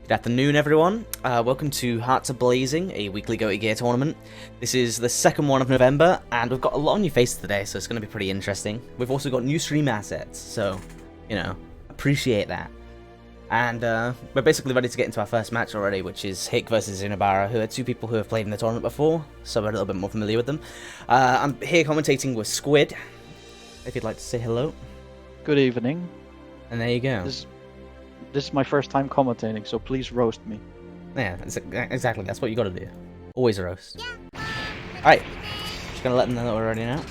Good afternoon, everyone. Welcome to Hearts of Blazing, a weekly Goaty Gear tournament. This is the second one of November, and we've got a lot on your faces today, so it's going to be pretty interesting. We've also got new stream assets, so, you know, appreciate that. And we're basically ready to get into our first match already, which is Hick versus Unibara, who are two people who have played in the tournament before, so we're a little bit more familiar with them. I'm here commentating with Squid, if you'd like to say hello. Good evening. And there you go. This is my first time commentating, so please roast me. Yeah, exactly. That's what you gotta do. Always roast. Yeah. Alright. Just gonna let them know that we're ready now.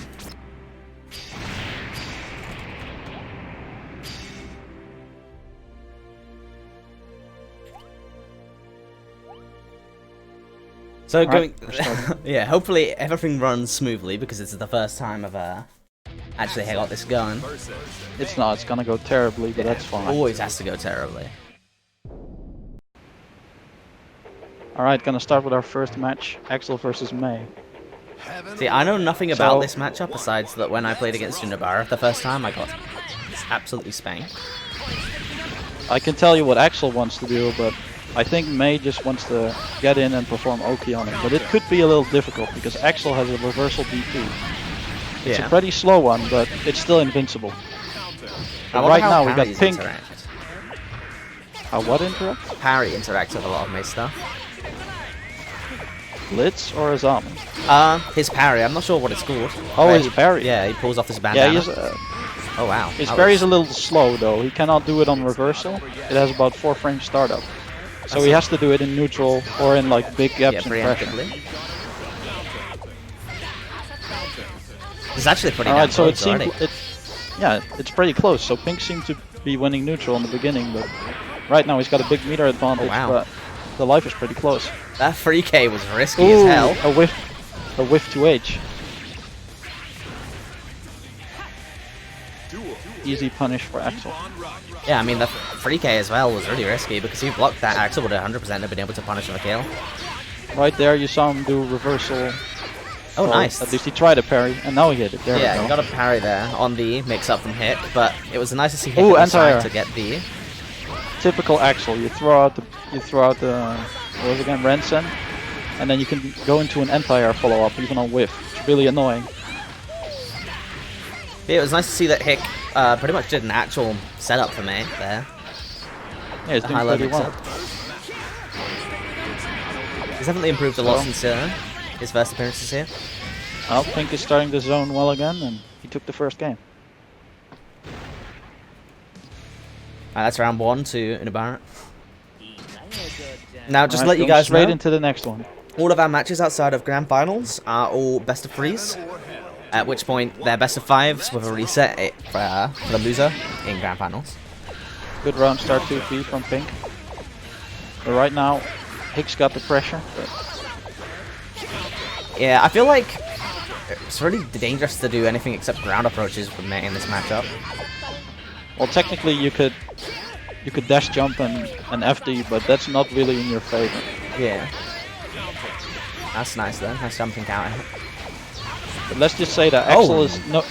So going... yeah, hopefully everything runs smoothly, because this is the first time I've actually got this going. It's not. It's gonna go terribly, but that's fine. Always has to go terribly. Alright, gonna start with our first match, Axel versus May. See, I know nothing about this matchup besides that when I played against Unibara the first time, I got absolutely spanked. I can tell you what Axel wants to do, but I think May just wants to get in and perform Oki on him. But it could be a little difficult because Axel has a reversal DP. It's a pretty slow one, but it's still invincible. Right now we got Pink. How what interrupt? Parry interacts with a lot of May's stuff. Blitz or Azami? His parry. I'm not sure what it's called. Oh, his parry. Yeah, he pulls off his bandana. Yeah, oh wow. His parry is a little slow though. He cannot do it on reversal. It has about 4 frame startup. So he has to do it in neutral or in like big gaps in pressure. It's actually pretty Alright, so close already. It's pretty close. So Pink seemed to be winning neutral in the beginning, but right now he's got a big meter advantage, but the life is pretty close. That 3K was risky as hell. A whiff to H. Easy punish for Axel. Yeah, I mean the 3K as well was really risky because if he blocked that, Axel would 100% have been able to punish him a kill. Right there, you saw him do reversal. Oh, well, nice. At least he tried a parry, and now he hit it. There we go. He got a parry there on the mix-up from Hick, but it was nice to see Hick to get the... Typical Axel. You throw out the what was it again, Rensen, and then you can go into an anti-air follow-up even on whiff. It's really annoying. Yeah, it was nice to see that Hick pretty much did an actual setup for me there. Yeah, he's doing pretty well. He's definitely improved a lot since his first appearances here. Well, Pink is starting to zone well again, and he took the first game. That's round 1 to Unibara. Now, just to let you guys know, into the next one. All of our matches outside of Grand Finals are all best of 3s, at which point they're best of 5s with a reset for the loser in Grand Finals. Good round start 2-3 from Pink. But right now, Hick's got the pressure. Yeah, I feel like it's really dangerous to do anything except ground approaches with May in this matchup. Well, technically you could dash jump and FD, but that's not really in your favor. Yeah. That's nice then. Nice jumping counter. But let's just say that Axel is no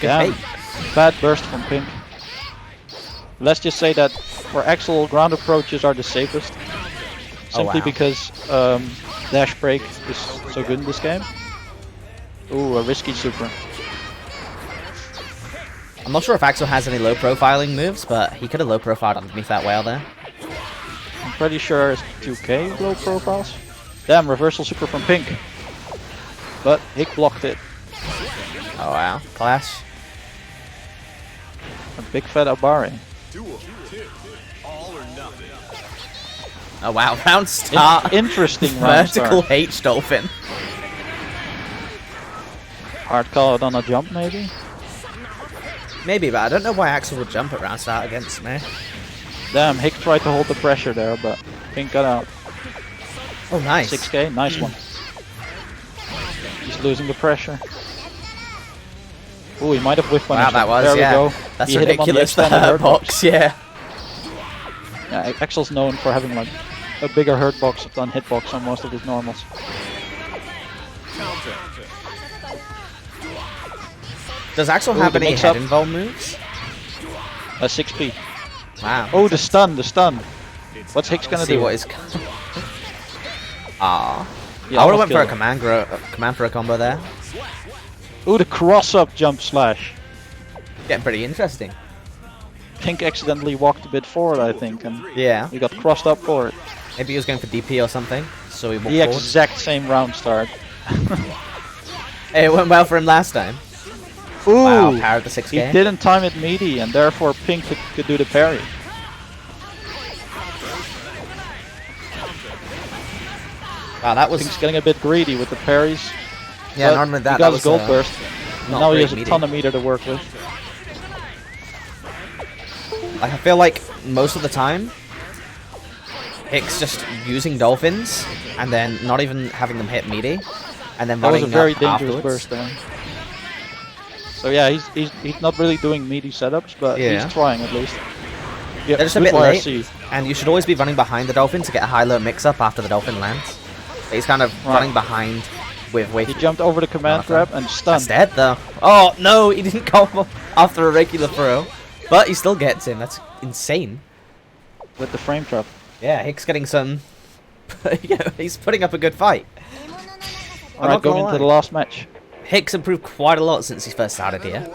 bad burst from Pink. Let's just say that for Axel, ground approaches are the safest. Simply because dash break is so good in this game. Ooh, a risky super. I'm not sure if Axel has any low profiling moves, but he could have low profiled underneath that whale there. I'm pretty sure it's 2K low profiles. Damn, reversal super from Pink. But Hick blocked it. Oh wow, clash. A big fat Abari. Oh wow, round start. Interesting round start. Vertical H dolphin. Hard call it on a jump maybe? Maybe, but I don't know why Axel would jump at round start against me. Damn, Hick tried to hold the pressure there, but Pink got out. Oh, nice. 6K, nice one. He's losing the pressure. Ooh, he might have whiff punished. Wow, that was, there we go. That's he ridiculous for hurt box, yeah. Yeah, Axel's known for having like a bigger hurt box than hitbox on most of his normals. Does Axel have any head-involved moves? A 6P. Wow. Oh, the stun, the stun. What's Hicks gonna See do? what is. Ah. Yeah, I would have went almost for a killed him. command for a combo there. Ooh, the cross-up jump slash. Getting pretty interesting. Pink accidentally walked a bit forward, I think, and Yeah. he got crossed up for it. Maybe he was going for DP or something, so he walked The forward. exact same round start. Hey, it went well for him last time. Ooh, Wow, parried the 6k. he didn't time it meaty, and therefore Pink could do the parry. Wow, that was. Pink's getting a bit greedy with the parries. Yeah, but not only that. he got That his was gold burst. And not now he great has a meaty. ton of meter to work with. Like, I feel like most of the time, Hicks just using dolphins and then not even having them hit meaty, and then That was running a very up dangerous afterwards. burst there. So yeah, he's not really doing meaty setups, but Yeah. he's trying at least. Yeah, They're just a good bit late, YRC. and you should always be running behind the dolphin to get a high-low mix-up after the dolphin lands. But he's kind of running behind with He jumped over the command grab and That's stunned. dead though. Oh no, he didn't come after a regular throw, but he still gets him. That's insane. With the frame trap. Yeah, Hicks getting some. Yeah, he's putting up a good fight. Alright, going into the last match. Hicks improved quite a lot since he first started here.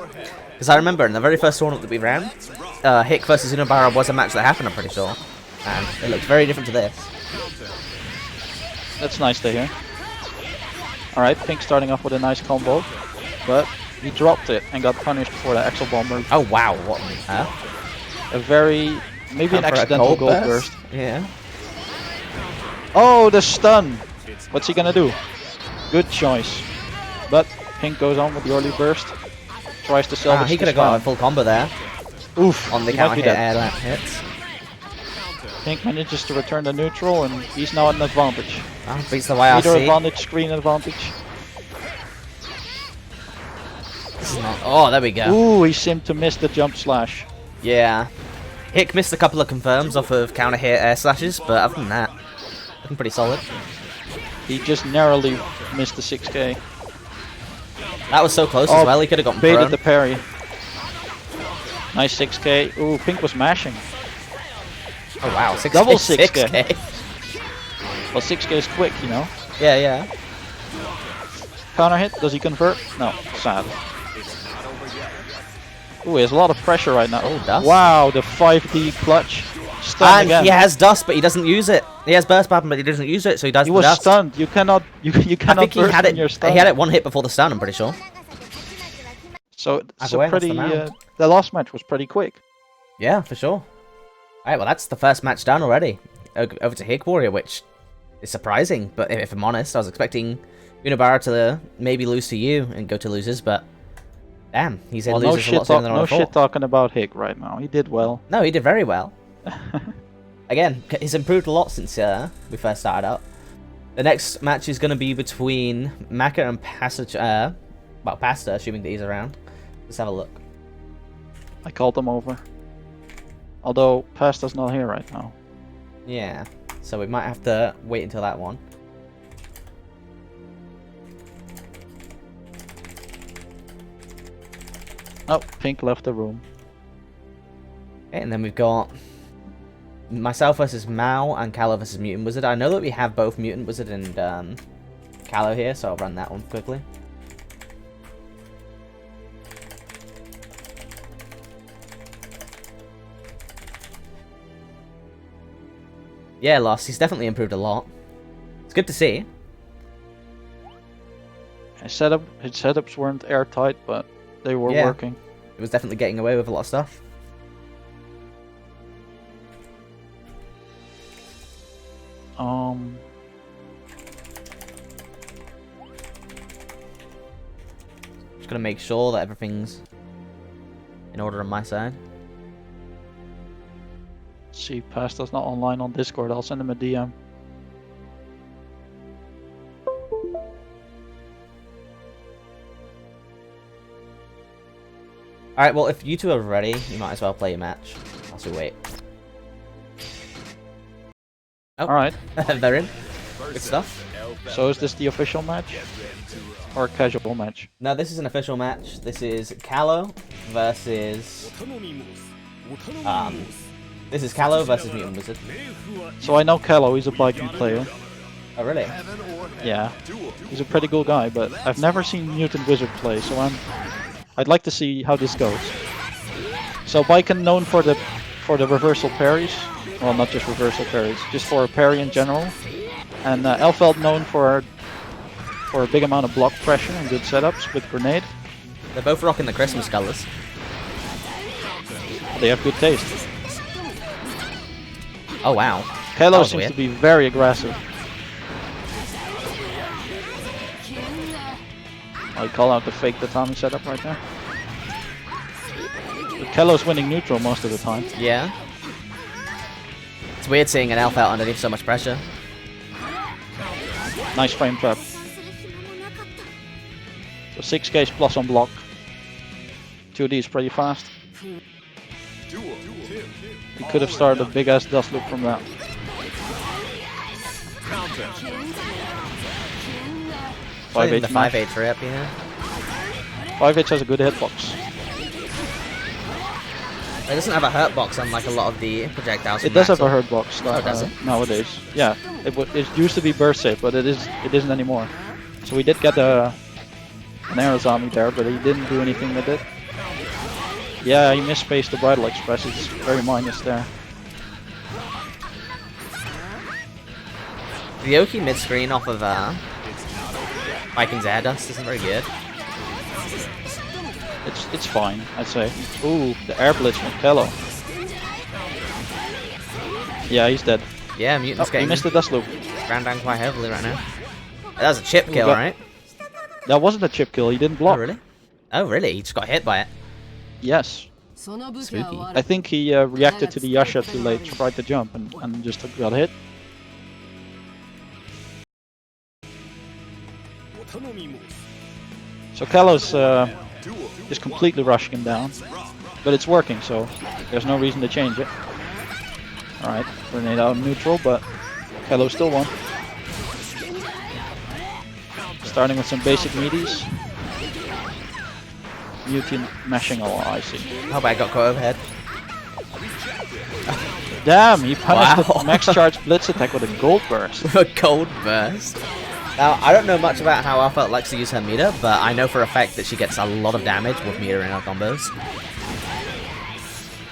Because I remember in the very first tournament that we ran, Hick versus Unibara was a match that happened, I'm pretty sure. And it looked very different to this. That's nice to hear. Alright, Pink starting off with a nice combo. But he dropped it and got punished for the Axel Bomber. Oh wow, what? Huh? A very... maybe an Time for a accidental gold burst. Yeah. Oh, the stun! What's he gonna do? Good choice. But Pink goes on with the early burst. Tries to salvage He could have got a full combo there Oof, on the he might counter be hit dead. air hits. Pink manages to return the neutral and he's now at an advantage. Beats the Meter YRC. advantage, screen advantage. This is not. Oh, there we go. Ooh, he seemed to miss the jump slash. Yeah. Hick missed a couple of confirms off of counter hit air slashes, but other than that, looking pretty solid. He just narrowly missed the 6k. That was so close as well, he could have gotten Baited thrown. the parry. Nice 6k. Ooh, Pink was mashing. Oh wow, 6K. Double 6K. 6K. Well, 6k is quick, you know. Yeah, yeah. Counter hit, does he convert? No, sad. Ooh, he has a lot of pressure right now. Oh, dust. Wow, the 5D clutch. Stunned And again. he has dust, but he doesn't use it. He has burst pattern, but he doesn't use it, so he does He the was dust. stunned. You cannot you I cannot think he burst had when it. you're stunned. He had it one hit before the stun, I'm pretty sure. So it's Either a way, that's pretty the mount. the last match was pretty quick. Yeah, for sure. Alright, well that's the first match done already. Over to Hick Warrior, which is surprising, but if I'm honest, I was expecting Unibara to maybe lose to you and go to losers, but damn, he's in Well, no losers a shit, lot sooner than I no thought. shit talking about Hick right now. He did well. No, he did very well. Again, he's improved a lot since we first started up. The next match is going to be between Maka and Pasta, well, Pasta, assuming that he's around. Let's have a look. I called him over. Although Pasta's not here right now. Yeah, so we might have to wait until that one. Oh, Pink left the room. Okay, and then we've got myself versus Mao and Callow versus Mutant Wizard. I know that we have both Mutant Wizard and Callow here, so I'll run that one quickly. Yeah, Lost, he's definitely improved a lot. It's good to see. His setups weren't airtight, but they were Yeah. working. It was definitely getting away with a lot of stuff. Just gonna make sure that everything's in order on my side. See, Pasta's not online on Discord. I'll send him a DM. Alright, well, if you two are ready, you might as well play a match. Whilst we wait. Oh. Alright, They're in. Good stuff. so is this the official match? Or a casual match? No, this is an official match. This is Callow versus... This is Callow versus Mutant Wizard. So I know Callow, he's a Viking player. Oh, really? Yeah, he's a pretty cool guy, but I've never seen Mutant Wizard play, so I'd like to see how this goes. So Viking known for the reversal parries, well, not just reversal parries, just for a parry in general, and Elfeld known for a big amount of block pressure and good setups with grenade. They're both rocking the Christmas colors. They have good taste. Oh wow. Callow seems to be very aggressive. I call out the fake tatami setup right there. But Callow's winning neutral most of the time. Yeah. It's weird seeing an elf out underneath so much pressure. Nice frame trap. So 6k plus on block. 2D is pretty fast. He could have started a big ass dust loop from that. The 5H 5H rip, yeah. 5H has a good hitbox. It doesn't have a hurt box unlike a lot of the projectiles. It does have a hurt box does it? nowadays. Yeah, it used to be burst safe, but it isn't anymore. So we did get an Aerozami there, but he didn't do anything with it. Yeah, he misspaced the Bridal Express. It's very minus there. The Oki mid-screen off of Viking's Air Dust isn't very good. It's fine, I'd say. Ooh, the Air Blitz from Callow. Yeah, he's dead. Yeah, Mutant's He getting missed the dust loop. ground down quite heavily right now. That was a chip kill, right? That wasn't a chip kill, he didn't block. Oh, really? Oh, really? He just got hit by it. Yes. Spooky. I think he reacted to the Yasha too late, tried to jump, and just got hit. So Callow's just completely rushing him down, but it's working, so there's no reason to change it. Alright, grenade out neutral, but Callow still won. Starting with some basic meaties. Mutant mashing a lot, I see. Oh, but I got caught overhead. Damn, he punished Wow. the max charge blitz attack with a gold burst. A cold burst. Now, I don't know much about how Alpha likes to use her meter, but I know for a fact that she gets a lot of damage with meter in her combos.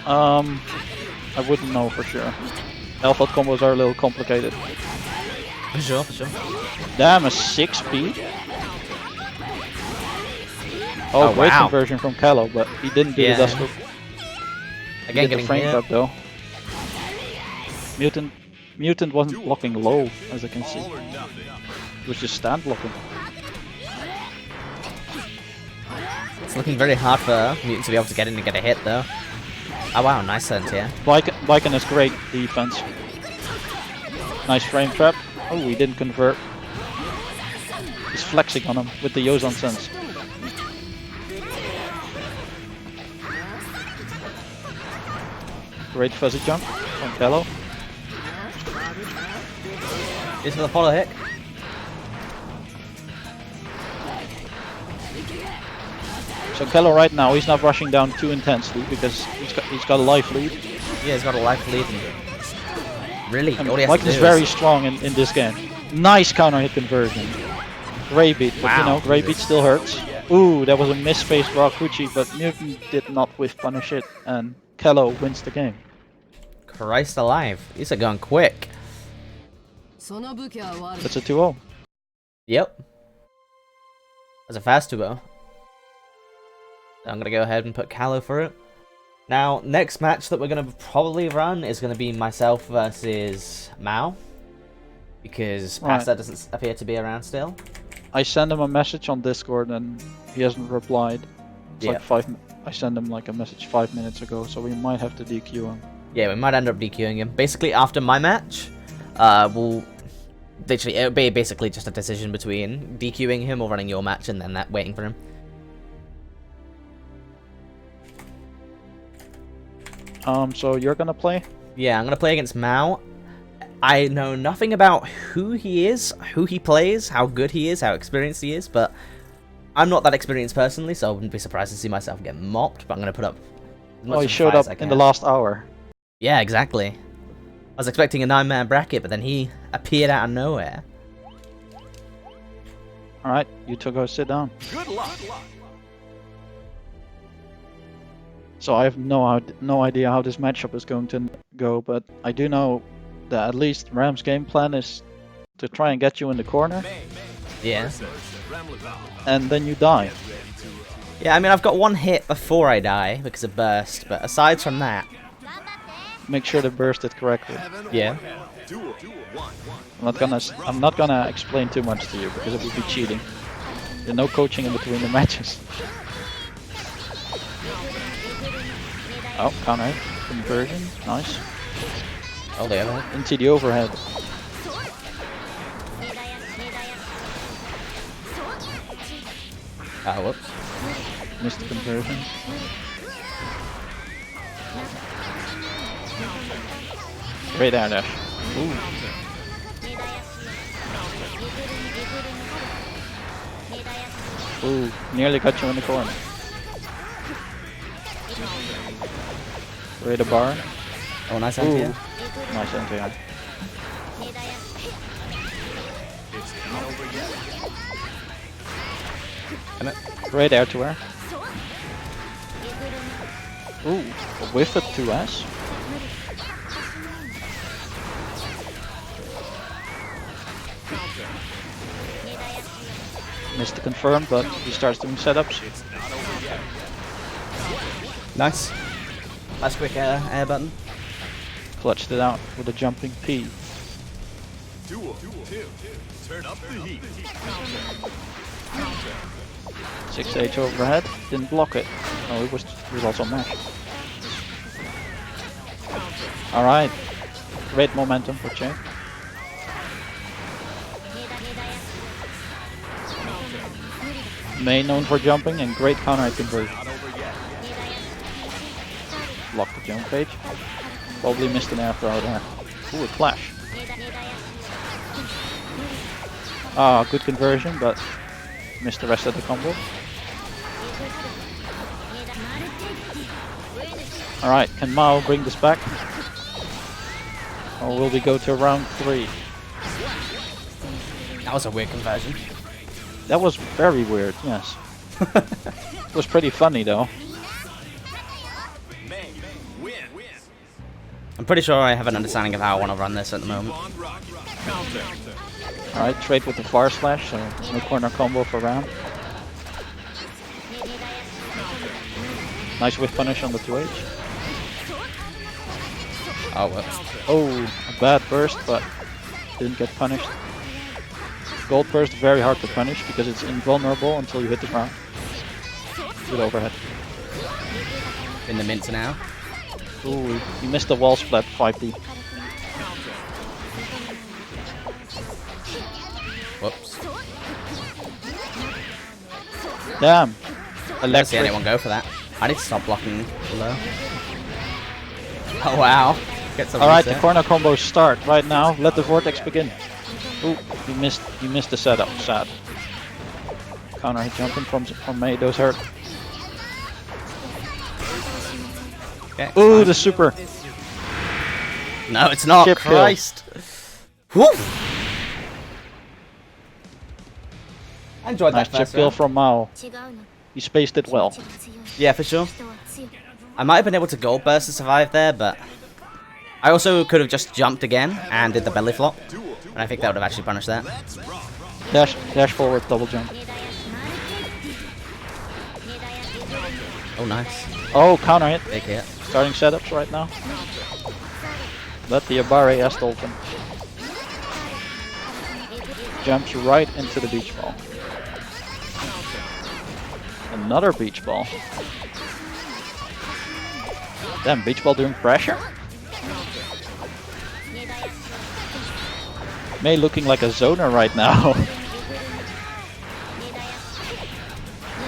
I wouldn't know for sure. Alpha combos are a little complicated. For sure, for sure. Damn, a 6p? Oh, great wow. conversion from Callow, but he didn't do the dust loop. Again, The getting frame hit. trap though. Mutant wasn't blocking low, as I can see. It was just stand blocking. It's looking very hard for Mutant to be able to get in and get a hit, though. Oh wow, nice sense here. Viking has great defense. Nice frame trap. Oh, he didn't convert. He's flexing on him with the Yozan sense. Great fuzzy jump from Callow. This for the follow hit. So Callow right now, he's not rushing down too intensely because he's got a life lead. Yeah, he's got a life lead. And really, And all he has Viking to is do very strong in this game. Nice counter hit conversion. Grey beat, but you Wow. know, Grey beat still hurts. Ooh, that was a misspaced Rakuchi, but Mutant did not whiff punish it, and Callow wins the game. Christ alive. These are going quick. That's a 2-0. Yep. That's a fast 2-0. I'm going to go ahead and put Callow for it. Now, next match that we're going to probably run is going to be myself versus Mao. Because Pasta doesn't appear to be around still. I sent him a message on Discord and he hasn't replied. It's like I sent him like a message 5 minutes ago, so we might have to DQ him. Yeah, we might end up DQing him. Basically, after my match, it'll be basically just a decision between DQing him or running your match and then waiting for him. So you're gonna play? Yeah, I'm gonna play against Mao. I know nothing about who he is, who he plays, how good he is, how experienced he is, but I'm not that experienced personally, so I wouldn't be surprised to see myself get mopped, but I'm gonna put up as much Oh, he of a showed fight as up I in the can. last hour. Yeah, exactly. I was expecting a 9-man bracket, but then he appeared out of nowhere. Alright, you two go sit down. Good luck. So I have no idea how this matchup is going to go, but I do know that at least Ram's game plan is to try and get you in the corner, Yeah. and then you die. Yeah, I mean, I've got one hit before I die because of burst, but aside from that, Make sure to burst it correctly. yeah. I'm not gonna explain too much to you because it would be cheating. There's no coaching in between the matches. Oh, counter hit. Conversion. Nice. Oh, the other. Into the overhead. Oh, whoops. Missed the conversion. Great air dash. Ooh, nearly got you in the corner. Great bar. Oh, nice Ooh, anti-air. nice anti-air. Great air to air. Ooh, a whiff at 2S. Missed the confirm, but he starts doing setups. Nice. Nice quick air button. Clutched it out with a jumping P. Turn up the heat. 6H overhead, didn't block it. Oh, it was also mash. Alright, great momentum for Che. May known for jumping and great counter hit conversion. Block the jump page. Probably missed an air throw there. Ooh, a clash. Ah, good conversion, but missed the rest of the combo. Alright, can Mao bring this back? Or will we go to round 3? That was a weird conversion. That was very weird, yes. It was pretty funny though. I'm pretty sure I have an understanding of how I want to run this at the moment. Alright, trade with the far slash, so no corner combo for round. Nice whiff punish on the 2H. Oh, whoops. Oh, a bad burst, but didn't get punished. Gold burst very hard to punish because it's invulnerable until you hit the ground. Good overhead. In the mints now. Ooh, you missed the wall splat 5D. Whoops. Damn. I don't see Electric. anyone go for that. I need to stop blocking below. Oh wow. Get some Alright, the reset. corner combos start right now. Let the vortex begin. Ooh, you missed the setup. Sad. Counter hit jumping from May. Those hurt. Okay, Ooh, fine. the super. No, it's not. Chip kill. Christ. Woo! I enjoyed Nice that chip first kill round. from Mao. He spaced it well. Yeah, for sure. I might have been able to gold burst to survive there, but I also could have just jumped again and did the belly flop, and I think that would have actually punished that. Dash forward, double jump. Oh, nice. Oh, counter hit. Big hit. Starting setups right now. Let the Abare S dolphin. Jumps right into the beach ball. Another beach ball. Damn, beach ball doing pressure? May looking like a zoner right now.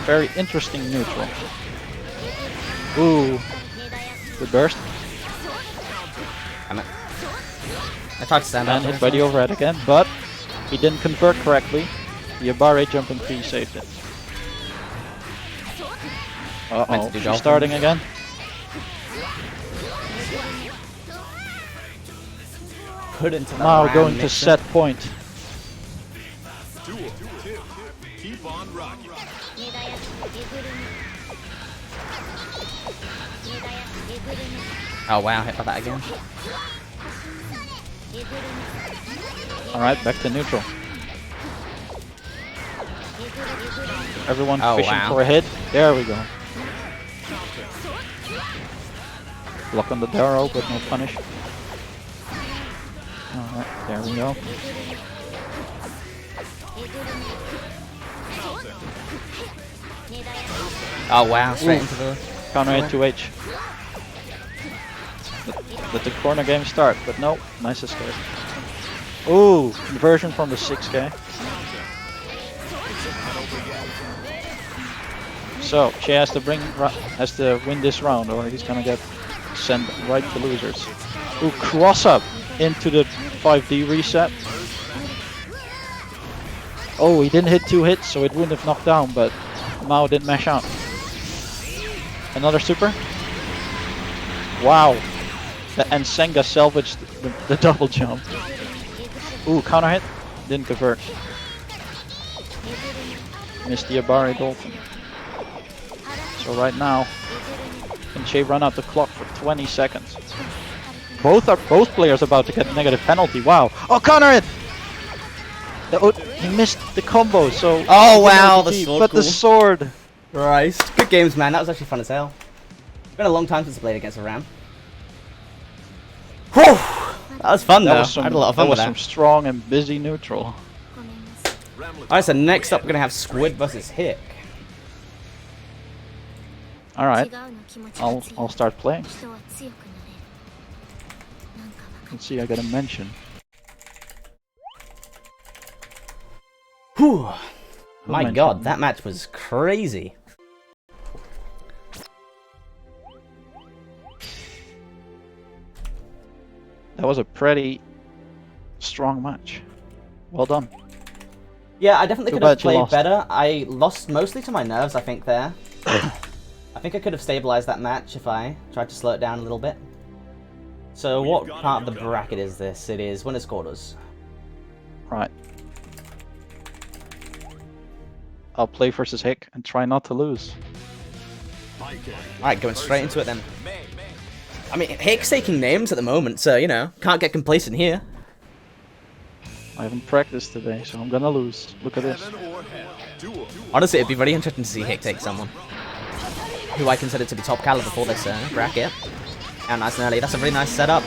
Very interesting neutral. Ooh. Good burst. Damn it. I tried to stand And up. hit by the overhead again, but he didn't convert correctly. The Abare jumping P saved it. Meant Uh-oh, to do she's dolphin. starting again. put into the Now Ram going to mixer. set point. Duel 2. Keep on rocking. Oh wow, hit by that again. Alright, back to neutral. Everyone Oh, fishing wow. for a hit. There we go. Block on the Darrow, but no punish. Alright, there we go. Oh wow, straight into the... Counter hit 2H. Let the corner game start, but no, nice escape. Ooh, conversion from the 6k. So she has to win this round, or he's gonna get sent right to losers. Ooh, cross up into the 5D reset. Oh, he didn't hit 2 hits, so it wouldn't have knocked down, but Mao didn't mash out. Another super. Wow. And Senga salvaged the double jump. Ooh, counter hit. Didn't convert. Missed the Abari Dolphin. So right now, can Shay run out the clock for 20 seconds? Both players about to get negative penalty. Wow. Oh, counter hit! He missed the combo, so... Oh wow, the sword. But the sword! Christ. Good games, man. That was actually fun as hell. It's been a long time since I played against a Ram. Whew! That was fun though. I had a lot of fun with that. That was some strong and busy neutral. Alright, so next up we're going to have Squid versus Hick. Alright, I'll start playing. Let's see, I got a mention. Whew! My mentioned god, me? that match was crazy. That was a pretty strong match. Well done. Yeah, I definitely Too could have bad you played lost. better. I lost mostly to my nerves, I think, there. I think I could have stabilized that match if I tried to slow it down a little bit. So what part of the bracket is this? It is winners quarters. Right. I'll play versus Hick and try not to lose. Alright, going straight into it then. I mean, Hick's taking names at the moment, so, you know, can't get complacent here. I haven't practiced today, so I'm gonna lose. Look at this. Honestly, it'd be very interesting to see Hick take someone who I consider to be top caliber for this bracket. And nice and early. That's a really nice setup.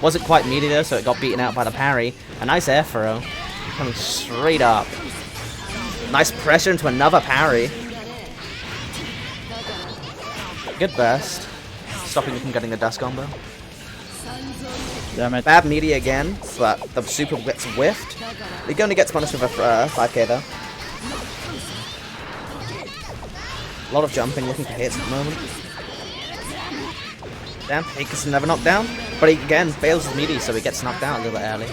Wasn't quite meaty though, so it got beaten out by the parry. A nice air throw. Coming straight up. Nice pressure into another parry. Good burst. Stopping him from getting the dust combo. Damn it. Bad meaty again, but the super gets whiffed. He only gets punished with a 5k though. A lot of jumping, looking for hits at the moment. Damn, he gets another knockdown, but he again fails his meaty, so he gets knocked out a little bit early.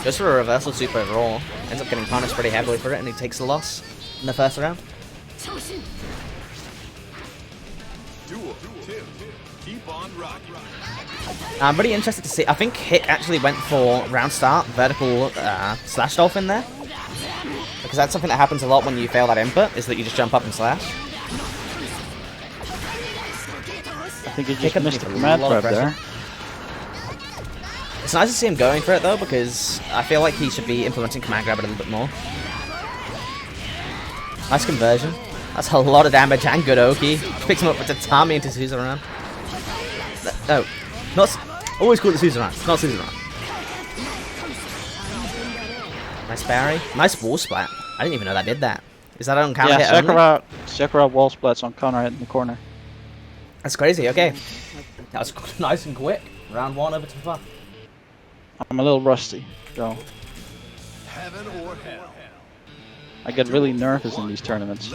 Goes for a reversal super overall, ends up getting punished pretty heavily for it, and he takes the loss in the first round. Keep on rocking. I'm really interested to see. I think Hick actually went for round start vertical slash dolphin there, because that's something that happens a lot when you fail that input, is that you just jump up and slash. I think he Hick just missed the a command lot of grab there. pressure. It's nice to see him going for it though, because I feel like he should be implementing command grab a little bit more. Nice conversion. That's a lot of damage and good Oki. Picks him up with Tatami into Suzerain. No, not. Always call it Suzerain. It's not Suzerain. Nice parry. Nice wall splat. I didn't even know that did that. Is that on counter Yeah, hit only? Sakura wall splats on counter hit in the corner. That's crazy. Okay, that was nice and quick. Round 1 over to 5. I'm a little rusty, so Heaven or hell. I get really nervous in these tournaments.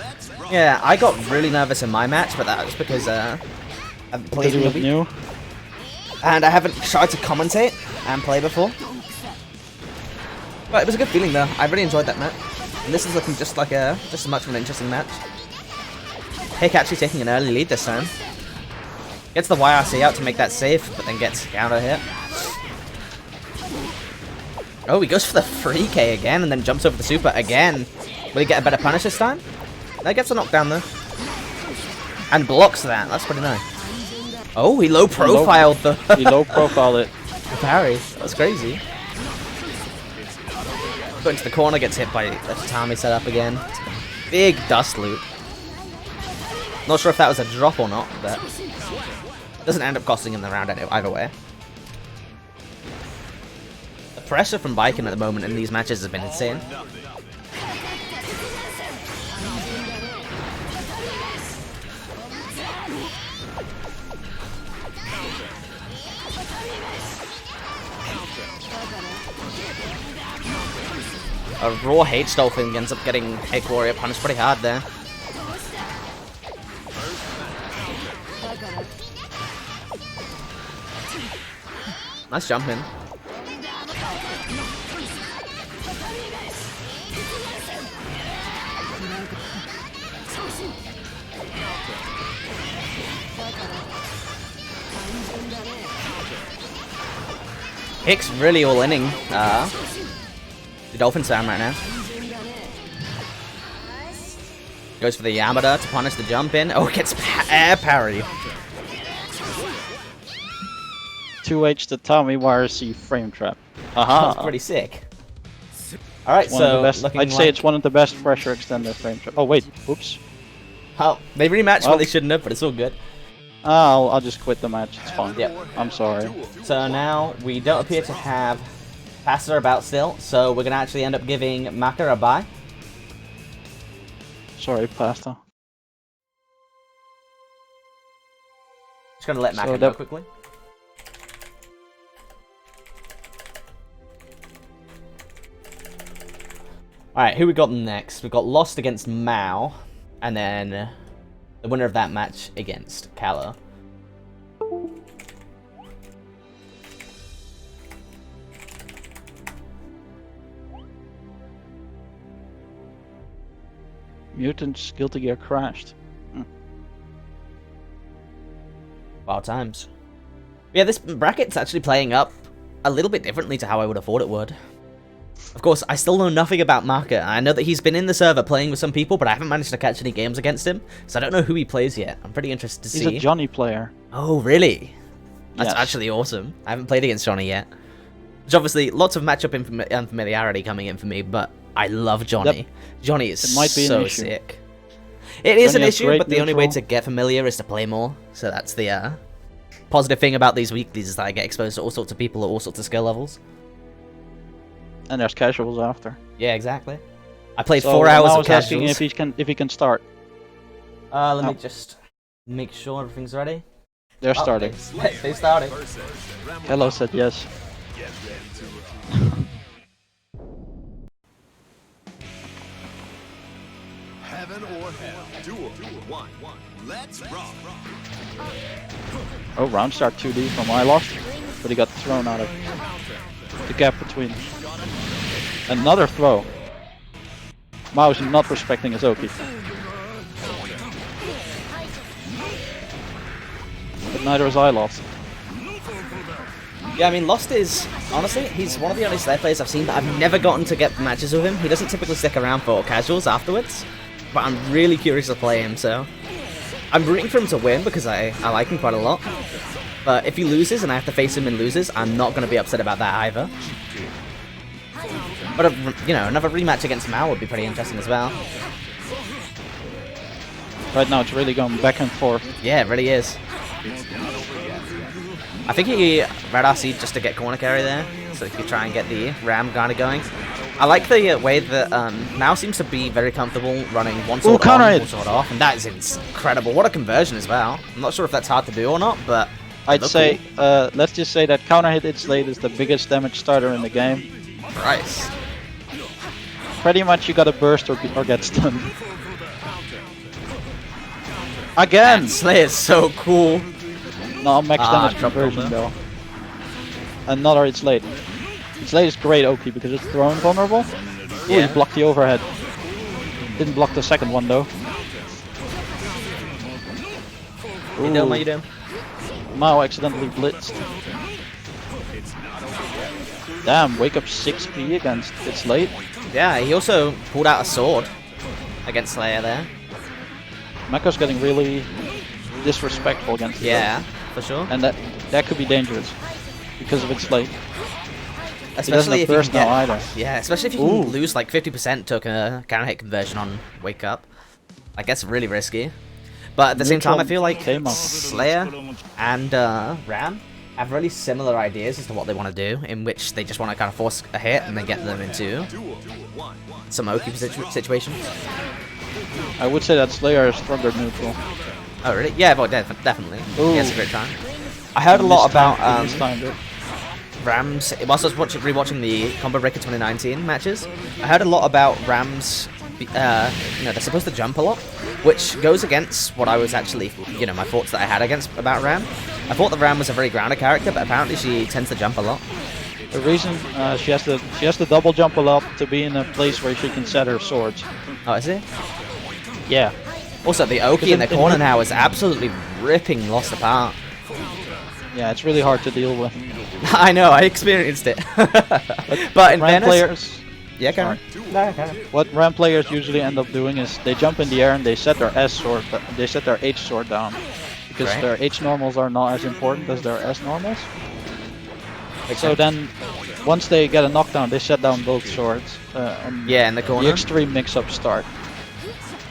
Yeah, I got really nervous in my match, but that was because I've played Because it in a was week. new. And I haven't tried to commentate and play before. But it was a good feeling though. I really enjoyed that match. And this is looking just as much of an interesting match. Hick actually taking an early lead this time. Gets the YRC out to make that safe, but then gets counter hit. Oh, he goes for the 3K again and then jumps over the super again. Will he get a better punish this time? That gets a knockdown though. And blocks that. That's pretty nice. Oh, he low profiled the He low profiled it. parry. That's crazy. Going to the corner, gets hit by the Tommy setup again. Big dust loop. Not sure if that was a drop or not, but doesn't end up costing him the round either way. The pressure from Viking at the moment in these matches has been insane. A raw H-Dolphin ends up getting Egg Warrior punished pretty hard there. Nice jump in. Hicks really all-inning the Dolphin Sound right now. Goes for the Yamada to punish the jump in. Oh, gets air parry. 2H to Tommy YRC frame trap. Haha. That's pretty sick. Alright, One of the so best, looking I'd say it's one of the best pressure extender frame trap. Oh wait, oops. Oh, they rematched Well, what they shouldn't have, but it's all good. I'll just quit the match. It's fine. Yeah. I'm sorry. So now we don't appear to have Pasta about still, so we're gonna actually end up giving Maka a bye. Sorry, Pasta. Just gonna let Maka So go that- quickly. Alright, who we got next? We've got Lost against Mao, and then the winner of that match against Kala. Mutant's Guilty Gear crashed. Wild times. Yeah, this bracket's actually playing up a little bit differently to how I would have thought it would. Of course, I still know nothing about Maka. I know that he's been in the server playing with some people, but I haven't managed to catch any games against him, so I don't know who he plays yet. I'm pretty interested to see. He's a Johnny player. Oh, really? That's Yes. actually awesome. I haven't played against Johnny yet. Which obviously, lots of matchup unfamiliarity coming in for me, but I love Johnny. Yep. Johnny is It might be an so issue. sick. It is Johnny an has issue, great but the only way neutral. to get familiar is to play more. So that's the positive thing about these weeklies is that I get exposed to all sorts of people at all sorts of skill levels. And there's casuals after. Yeah, exactly. I played So 4 hours I of was asking casuals. if he can start. Let me No. just make sure everything's ready. They're Oh, starting. They started. Hello said yes. Get ready to Heaven or hell. Duel. One. Let's rock. Oh, round start 2D from I lost, but he got thrown out of the gap between. Another throw. Mao is not respecting his Oki. But neither is I lost. Yeah, I mean, Lost is, honestly, he's one of the only Slayer players I've seen that I've never gotten to get matches with him. He doesn't typically stick around for casuals afterwards, but I'm really curious to play him, so... I'm rooting for him to win because I like him quite a lot, but if he loses and I have to face him and loses, I'm not going to be upset about that either. But, you know, another rematch against Mao would be pretty interesting as well. Right now it's really going back and forth. Yeah, it really is. I think he Red RC just to get corner carry there, so he could try and get the Ram kind of going. I like the way that Mao seems to be very comfortable running one sword on, one sword off, and that is incredible. What a conversion as well. I'm not sure if that's hard to do or not, but I'd look say, let's just say that counter hit its late is the biggest damage starter in the game. cool. Christ. Pretty much you gotta burst or get stunned. Again! Man, Slay is so cool. No, max damage drop conversion combo. though. Another it's late. It's late is great Oki because it's thrown vulnerable. Ooh, Yeah. he blocked the overhead. Didn't block the second one though. You doing what you doing? Mao accidentally blitzed. Damn, wake up 6p against It's Late. Yeah, he also pulled out a sword against Slayer there. Mecha's getting really disrespectful against the Yeah, for sure. and that could be dangerous because of It's Late. Especially if you burst can now get, either. yeah, especially if you Ooh. can lose like 50% to a counter hit conversion on Wake Up. Like that's really risky. But at the same time, I feel like came up. Slayer and Ram have really similar ideas as to what they want to do, in which they just want to kind of force a hit and then get them into some Oki situations. I would say that Slayer is stronger neutral. Oh really? Yeah, but definitely. Ooh. He has a great time. I heard a lot about Mistimed it. Rams. Whilst I was rewatching the Combo Breaker 2019 matches, I heard a lot about Rams. They're supposed to jump a lot, which goes against what I was actually, my thoughts that I had about Ram. I thought that Ram was a very grounded character, but apparently she tends to jump a lot. The reason she has to double jump a lot to be in a place where she can set her swords. Oh, is it? Yeah. Also, the Oki in the corner now is absolutely ripping Lost apart. Yeah, it's really hard to deal with. I know, I experienced it. But in Ram fairness, players. yeah, Karen. No, Karen. What Ram players usually end up doing is they jump in the air and they set their S sword, they set their H sword down, because Right. their H normals are not as important as their S normals. Makes So sense. then, once they get a knockdown, they set down both swords. And Yeah, in the corner. the extreme mix-ups start.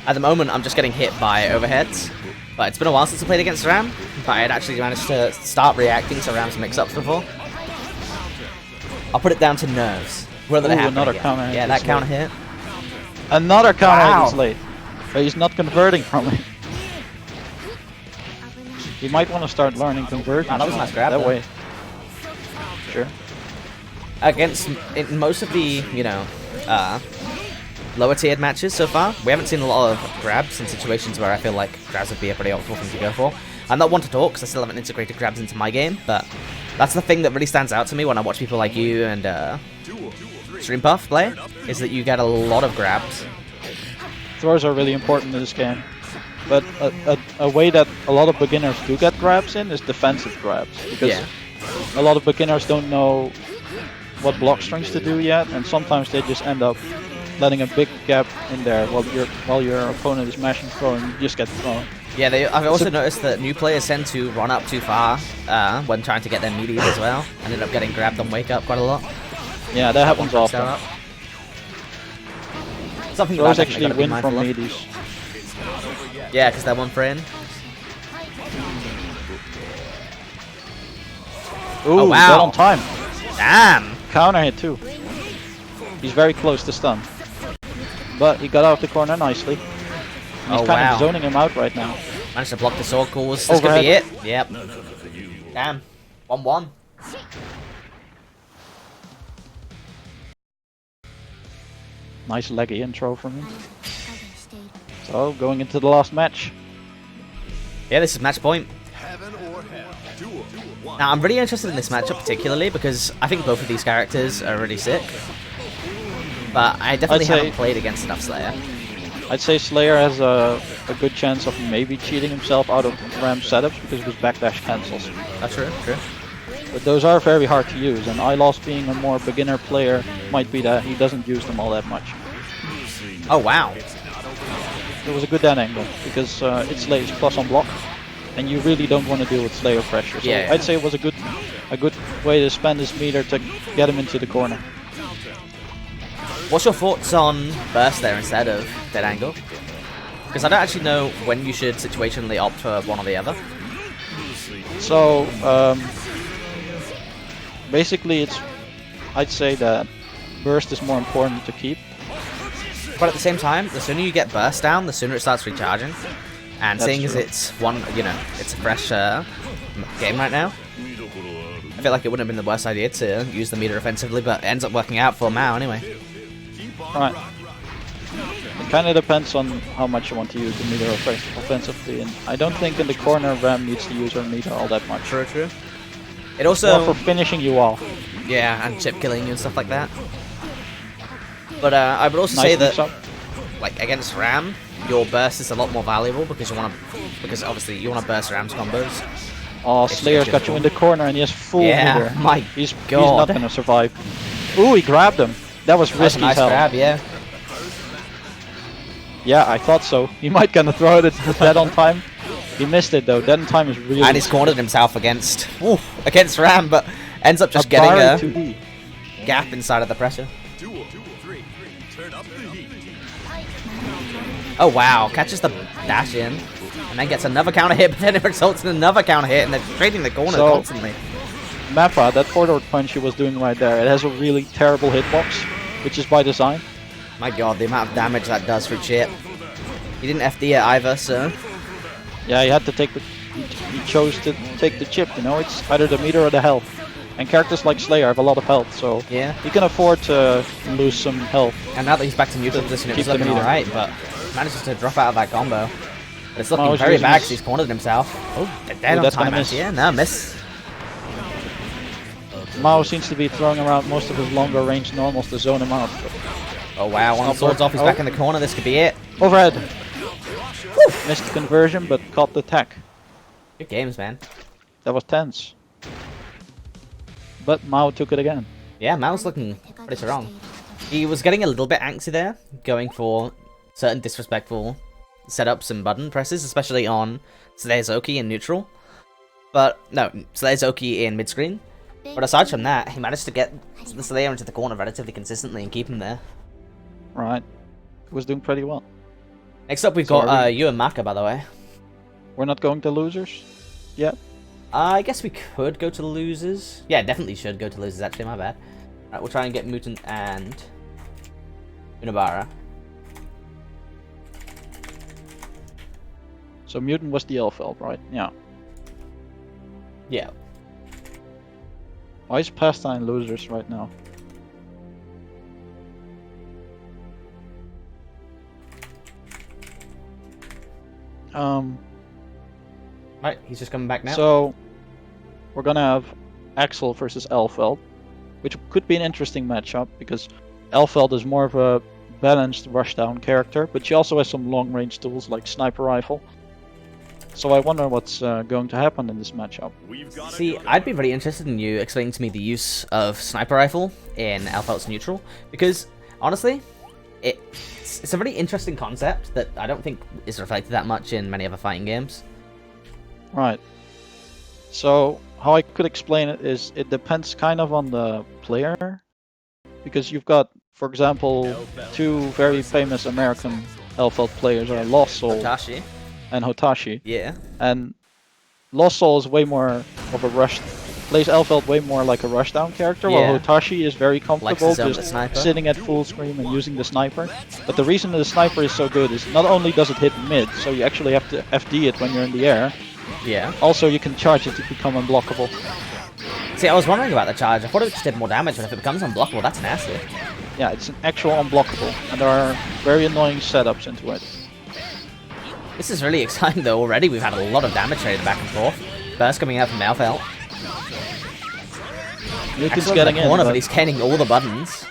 At the moment, I'm just getting hit by overheads. But it's been a while since I played against Ram, but I had actually managed to start reacting to Ram's mix-ups before. I'll put it down to nerves. Whether they Ooh, happen another again. counter hit Yeah, is that late. counter hit. Another counter Wow. hit is late, but he's not converting from it. He might want to start learning conversion. Ah, that was a nice grab, That though. way. Sure. Against, in most of the, lower tiered matches so far, we haven't seen a lot of grabs in situations where I feel like grabs would be a pretty optimal thing to go for. I'm not one to talk because I still haven't integrated grabs into my game, but that's the thing that really stands out to me when I watch people like you and Streampuff play, is that you get a lot of grabs. Throws are really important in this game, but a way that a lot of beginners do get grabs in is defensive grabs, because Yeah. a lot of beginners don't know what block strings to do yet, and sometimes they just end up letting a big gap in there while your opponent is mashing throw and you just get thrown. Yeah, I've also noticed that new players tend to run up too far when trying to get their meaties as well, and end up getting grabbed on Wake Up quite a lot. Yeah, that happens often. Start up. Something Throws that I actually definitely win gotta from be mindful meaties. of. Yeah, because they're one for in. Ooh, Oh, wow. got on time. Damn! Counter hit too. He's very close to stun. But he got out of the corner nicely. He's Oh, kind wow. of zoning him out right now. Managed to block the sword calls. This could be it. Yep. Damn. 1-1. Nice leggy intro from him. So, going into the last match. Yeah, this is match point. Heaven or hell. Duel. One. Now, I'm really interested in this matchup particularly because I think both of these characters are really sick. But I definitely I'd say- haven't played against enough Slayer. I'd say Slayer has a good chance of maybe cheating himself out of Ram's setups because of his backdash cancels. That's true, true. But those are very hard to use, and Ilos being a more beginner player might be that he doesn't use them all that much. Oh, wow. It was a good dead angle because it's Slayer's plus on block, and you really don't want to deal with Slayer pressure. So Yeah. I'd say it was a good way to spend his meter to get him into the corner. What's your thoughts on burst there instead of dead angle? Because I don't actually know when you should situationally opt for one or the other. So basically, I'd say that burst is more important to keep. But at the same time, the sooner you get burst down, the sooner it starts recharging. And That's seeing as true. it's it's a fresh game right now, I feel like it wouldn't have been the worst idea to use the meter offensively, but it ends up working out for Mao anyway. Right. It kind of depends on how much you want to use the meter offensively, and I don't think in the corner Ram needs to use her meter all that much. True, true. It Or also, for finishing you off. yeah, and chip killing you and stuff like that. But I would also say Nice that, mix-up. like against Ram, your burst is a lot more valuable because obviously you want to burst Ram's combos. Oh, Slayer's got you in the corner and he has full Yeah, meter. my He's God. not gonna survive. Ooh, he grabbed him. That was That was a risky nice as hell. grab, yeah. Yeah, I thought so. He might gonna throw it dead on time. He missed it though. Dead on time is really. And he's cornered himself against Ram, but ends up just a getting Barry a 2D. gap inside of the pressure. Duel 3. Turn up the heat. Oh wow, catches the dash in, and then gets another counter hit, but then it results in another counter hit, and they're trading the corner So- constantly. Mappa, that forward punch he was doing right there, it has a really terrible hitbox, which is by design. My God, the amount of damage that does for chip. He didn't FD it either, so Yeah, he had to take the. He chose to take the chip. You know, it's either the meter or the health. And characters like Slayer have a lot of health, so yeah. he can afford to lose some health. And now that he's back to neutral position, it Keep was the looking meter. alright, but manages to drop out of that combo. But it's looking Mao's very using bad his- because he's cornered himself. Oh, dead on that's time gonna miss. actually. Yeah, no, miss. Mao seems to be throwing around most of his longer range normals to zone him out. Oh wow, one Not sword's off, he's working. back in the corner, this could be it. Overhead! Missed the conversion, but caught the tech. Good games, man. That was tense. But Mao took it again. Yeah, Mao's looking pretty strong. He was getting a little bit angsty there, going for certain disrespectful setups and button presses, especially on Slayezoki in neutral. But, no, Slayezoki in mid-screen. But aside from that, he managed to get the Slayer into the corner relatively consistently and keep him there. Right. He was doing pretty well. Next up, we've So got are you and Maka, by the way. We're not going to losers yet. I guess we could go to losers. Yeah, definitely should go to losers, actually, my bad. Right, we'll try and get Mutant and Unabara. So Mutant was the Elfeld, right? Yeah. Yeah. Why is Pastime losers right now? Right, he's just coming back now. So we're gonna have Axel versus Elfeld, which could be an interesting matchup because Elfeld is more of a balanced rushdown character, but she also has some long-range tools like sniper rifle. So I wonder what's going to happen in this matchup. See, I'd be very interested in you explaining to me the use of sniper rifle in Elfeld's neutral, because honestly, it's a very interesting concept that I don't think is reflected that much in many other fighting games. Right. So how I could explain it is it depends kind of on the player, because you've got, for example, two very famous American Elfeld players are Lost Soul Tashi. and Hotashi. Yeah. And Lost Soul is way more of a rush, plays Elfeld way more like a rushdown character, Yeah. while Hotashi is very comfortable zone the just sniper. sitting at full screen and using the sniper. But the reason the sniper is so good is not only does it hit mid, so you actually have to FD it when you're in the air, Yeah. also you can charge it to become unblockable. See, I was wondering about the charge. I thought it just did more damage, but if it becomes unblockable, that's nasty. Yeah, it's an actual unblockable, and there are very annoying setups into it. This is really exciting though. Already we've had a lot of damage traded back and forth. Burst coming out from Malfelt. Mutant's Axel in getting the in, corner, but but he's getting all the buttons.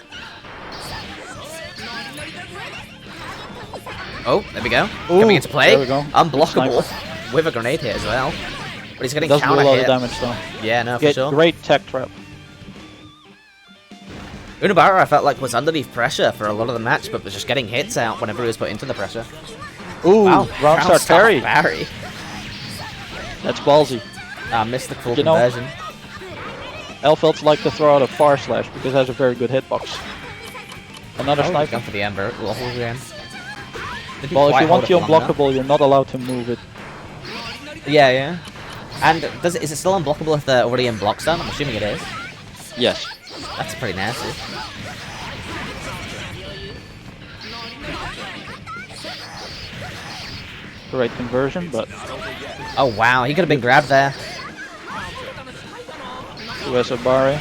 Oh, there we go. Ooh, Coming into play. there we go. Unblockable Sniper. with a grenade hit as well. But he's getting does do a counter lot of hit. damage though. Yeah, no, for Get sure. great tech trap. Unabara, I felt like, was underneath pressure for a lot of the match, but was just getting hits out whenever he was put into the pressure. Ooh, Wow, round start parry. parry. That's ballsy. Missed the full You know, conversion. Elfelds like to throw out a far slash because it has a very good hitbox. Another Oh, sniper. gone for the Ember. Waffle again. Didn't Well, if quite you hold want it the for long enough. unblockable, you're not allowed to move it. Yeah, yeah. And is it still unblockable if they're already in block stun? I'm assuming it is. Yes. That's pretty nasty. Great conversion, but Oh wow, he could have been grabbed there. Uesabare.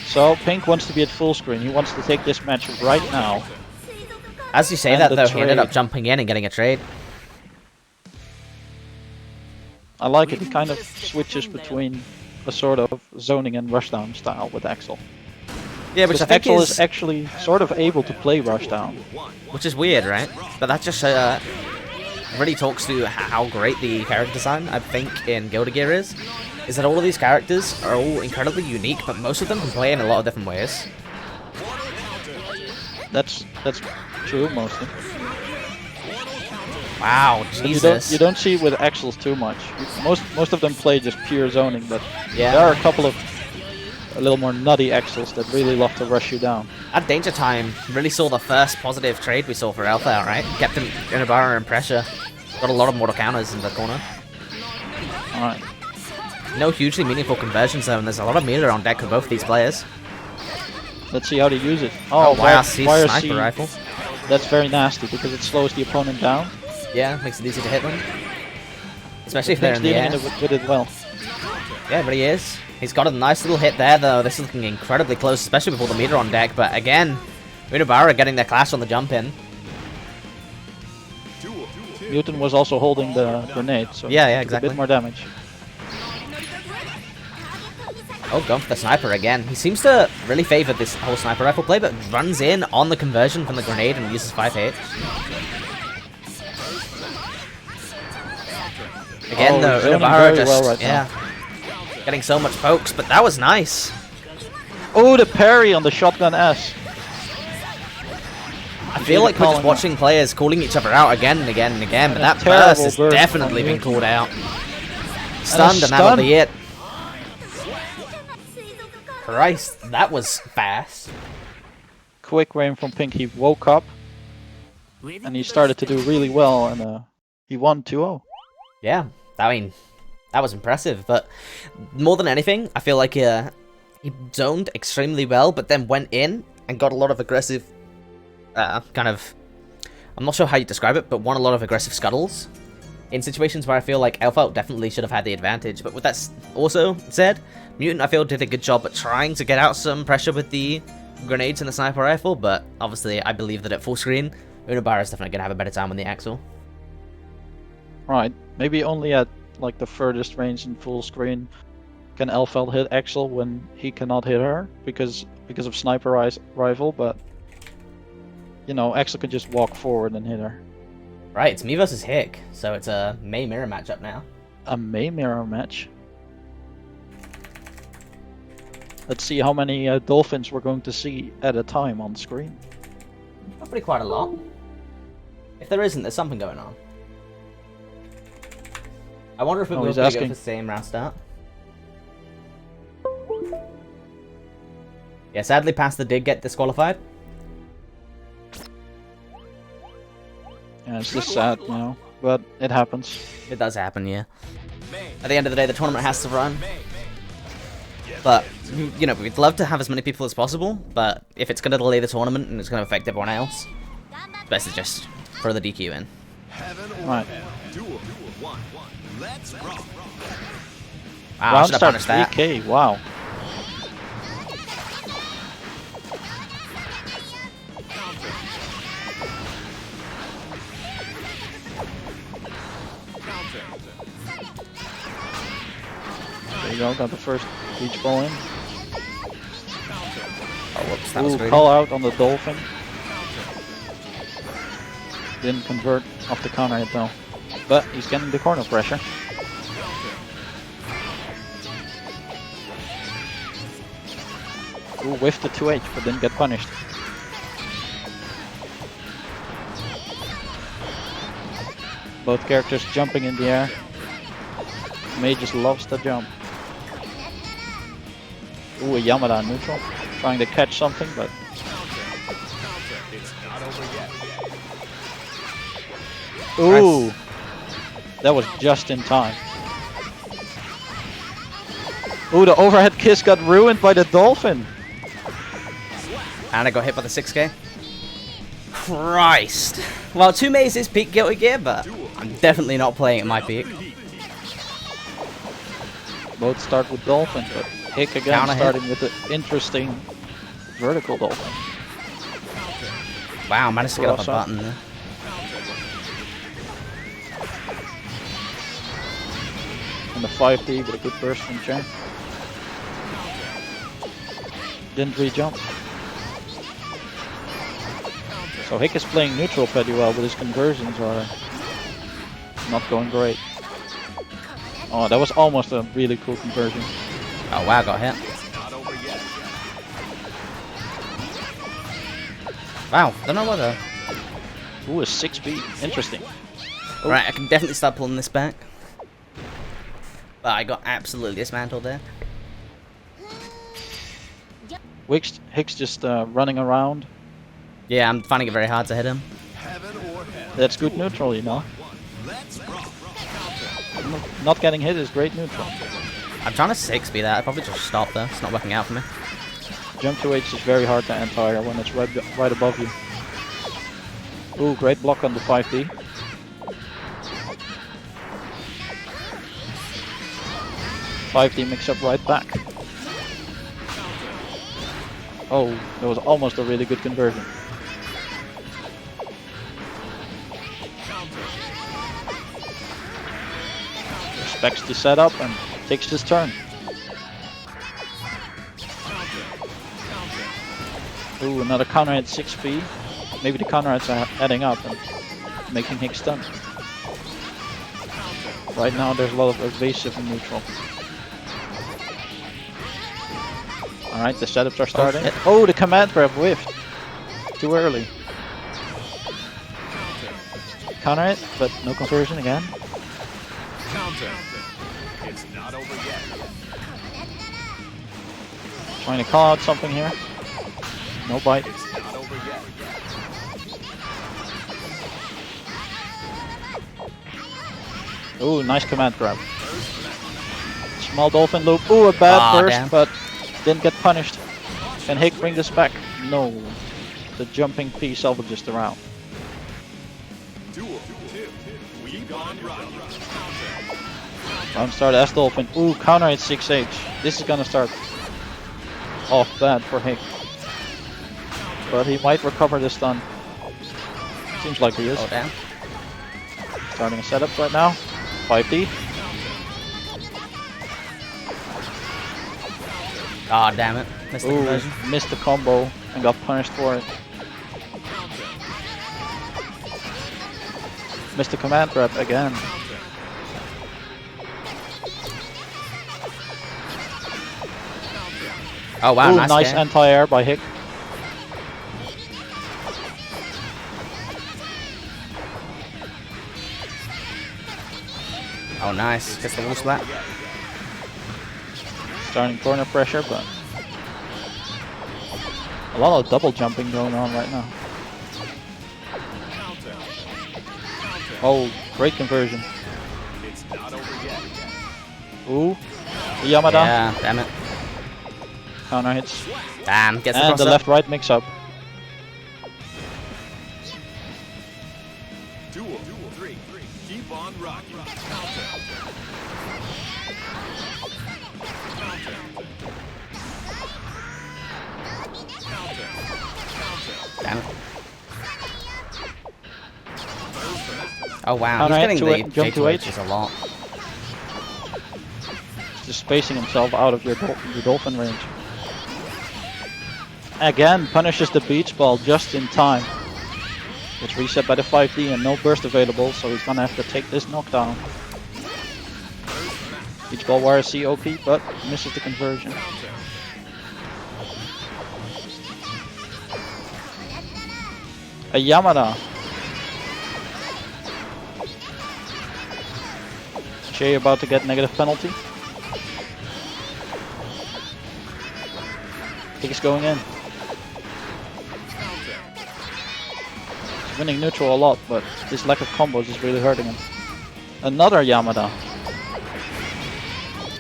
So Pink wants to be at full screen. He wants to take this match right now. As you say And that the though, he ended up trade. jumping in and getting a trade. I like it. He kind of switches between a sort of zoning and rushdown style with Axel. Yeah, which I Because think Axel is is actually sort of able to play rushdown. which is weird, right? But that just really talks to how great the character design, I think, in Guilty Gear is that all of these characters are all incredibly unique, but most of them can play in a lot of different ways. That's true mostly. Wow, Jesus. You don't see it with Axels too much. Most of them play just pure zoning, but Yeah. there are a couple of a little more nutty Axels that really love to rush you down. At Danger Time, really saw the first positive trade we saw for Alpha out, right? Kept him in a bar and pressure. Got a lot of mortal counters in the corner. Alright. No hugely meaningful conversions though, and there's a lot of meter on deck for both these players. Let's see how to use it. Oh, wow, fire sniper rifle. That's very nasty because it slows the opponent down. Yeah, makes it easy to hit them. Especially if they're in the air. With it well. Yeah, but he is. He's got a nice little hit there though. This is looking incredibly close, especially with all the meter on deck. But again, Unibara getting their clash on the jump in. Mutant was also holding the grenade, so yeah, a exactly. bit more damage. Oh, going for the sniper again. He seems to really favor this whole sniper rifle play, but runs in on the conversion from the grenade and uses 5-8. Again, though, Unibara just, well right getting so much pokes, but that was nice. Oh, the parry on the shotgun S. I feel like we're just watching players calling each other out again and again and again, but that burst has definitely been called out. Stunned and out of the hit. Christ, that was fast. Quick rain from Pink. He woke up and he started to do really well, and he won 2-0. Yeah, I mean, that was impressive, but more than anything, I feel like he zoned extremely well, but then went in and got a lot of aggressive, kind of, I'm not sure how you describe it, but won a lot of aggressive scuttles in situations where I feel like Alpha definitely should have had the advantage. But with that also said, Mutant, I feel, did a good job at trying to get out some pressure with the grenades and the sniper rifle, but obviously I believe that at full screen, Unibara is definitely going to have a better time on the Axel. Right, maybe only at like the furthest range in full screen can Elfeld hit Axel when he cannot hit her because of sniper rifle, but you know, Axel can just walk forward and hit her. Right, it's me versus Hick, so it's a May mirror matchup now. A May mirror match. Let's see how many dolphins we're going to see at a time on screen. Probably quite a lot. If there isn't, there's something going on. I wonder if we're going to go for the same round start. Yeah, sadly, Pasta did get disqualified. Yeah, it's just sad, you know, but it happens. It does happen, yeah. At the end of the day, the tournament has to run. But, you know, we'd love to have as many people as possible, but if it's going to delay the tournament and it's going to affect everyone else, it's best to just throw the DQ in. Right. Wow, I should have punished that. 3K, wow. There you go, got the first beach ball in. Oh, whoops, that was great. Call out on the dolphin. Didn't convert off the counter hit though. But he's getting the corner pressure. Ooh, whiffed the 2H, but didn't get punished. Both characters jumping in the air. May just loves to jump. Ooh, a Yamada neutral. Trying to catch something, but... Ooh! That was just in time. Ooh, the overhead kiss got ruined by the dolphin. And I got hit by the 6K. Christ. Well, 2 Mays is peak Guilty Gear, but I'm definitely not playing at my peak. Both start with dolphin, but Hick again Counter starting with the interesting vertical dolphin. Wow, managed to get off a button there. And the 5D with a good burst from Chen. Didn't re-jump. So Hick is playing neutral pretty well, but his conversions are not going great. Oh, that was almost a really cool conversion. Oh wow, got hit. Not over yet. Wow, don't know what the... Ooh, a 6B. Interesting. Right, I can definitely start pulling this back. But I got absolutely dismantled there. Hicks just running around. Yeah, I'm finding it very hard to hit him. Heaven or hell. That's good neutral, you know. Let's rock. Not getting hit is great neutral. I'm trying to 6B that. I probably just stop though. It's not working out for me. Jump to H is very hard to anti-air when it's right above you. Ooh, great block on the 5D. Mix up right back. Oh, that was almost a really good conversion. Respects the setup and takes his turn. Ooh, another counter hit 6B. Maybe the counter hits are adding up and making Hicks stun. Right now there's a lot of evasive and neutral. Alright, the setups are starting. Oh, the command grab whiffed. Too early. Counter it, but no conversion again. Counter. It's not over yet. Trying to call out something here. No bite. It's not over yet. Ooh, nice command grab. Small dolphin loop. Ooh, a bad burst, damn. but didn't get punished. Can Hick bring this back? No. The jumping P salvages the round. Duel. We've gone right. Round start S dolphin. Ooh, counter at 6H. This is gonna start off bad for Hick. But he might recover this stun. Seems like he is. Oh damn. Starting a setup right now. 5D. Ah, damn it. Missed the Ooh, conversion. missed the combo and got punished for it. Missed the command grab again. Oh wow, Ooh, nice, nice game. anti-air by Hick. Oh nice, gets the wall slap. Starting corner pressure, but a lot of double jumping going on right now. Oh, great conversion. It's not over yet. Ooh, Yamada. Yeah, damn it. Counter hits. Damn, gets the And the cross up. left-right mix-up. Duel. 3. Keep on rocking. Damn it. Oh wow, Counter he's hit getting to the it, jump to H. H a lot. Just spacing himself out of your dolphin range. Again, punishes the beach ball just in time. It's reset by the 5D and no burst available, so he's gonna have to take this knockdown. Beach ball wire C OP, but misses the conversion. A Yamada. Shay about to get negative penalty. He's going in. He's winning neutral a lot, but this lack of combos is really hurting him. Another Yamada.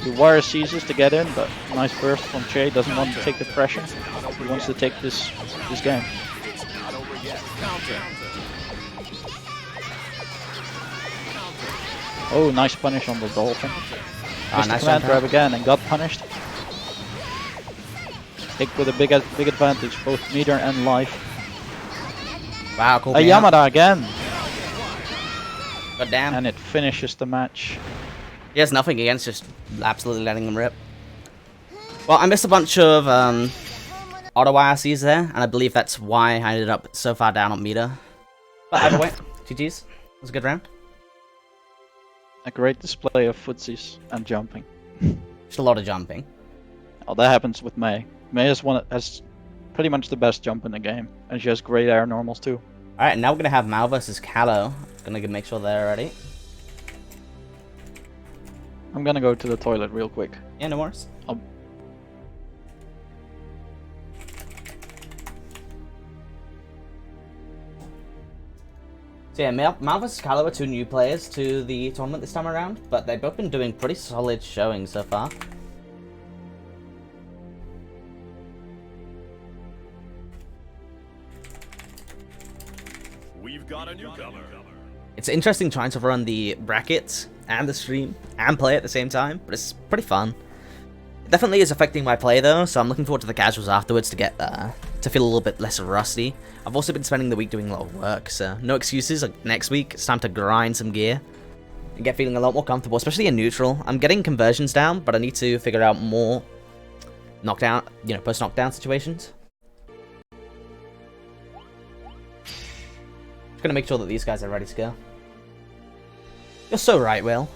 The wire seizes to get in, but nice burst from Che. Doesn't want to take the pressure. He wants to take this game. It's not over yet. Counter. Oh, nice punish on the dolphin. Ah, Missed the nice command jump grab out. again and got punished. Hick with a big advantage, both meter and life. Wow, cool. A Yamada again, God damn. and it finishes the match. He has nothing against just absolutely letting them rip. Well, I missed a bunch of auto IRCs there, and I believe that's why I ended up so far down on meter. But either way, GG's. It was a good round. A great display of footsies and jumping. Just a lot of jumping. Oh, that happens with Mei. Mei has pretty much the best jump in the game, and she has great air normals too. Alright, now we're going to have Mal versus Callow. Gonna make sure they're ready. I'm gonna go to the toilet real quick. Yeah, no worries. So yeah, Mal vs. Callow are 2 new players to the tournament this time around, but they've both been doing pretty solid showing so far. We've got a newcomer. It's interesting trying to run the brackets and the stream and play at the same time, but it's pretty fun. It definitely is affecting my play though, so I'm looking forward to the casuals afterwards to get to feel a little bit less rusty. I've also been spending the week doing a lot of work, so no excuses. Like next week, it's time to grind some gear and get feeling a lot more comfortable, especially in neutral. I'm getting conversions down, but I need to figure out more knockdown, post-knockdown situations. Just gonna make sure that these guys are ready to go. You're so right, Will.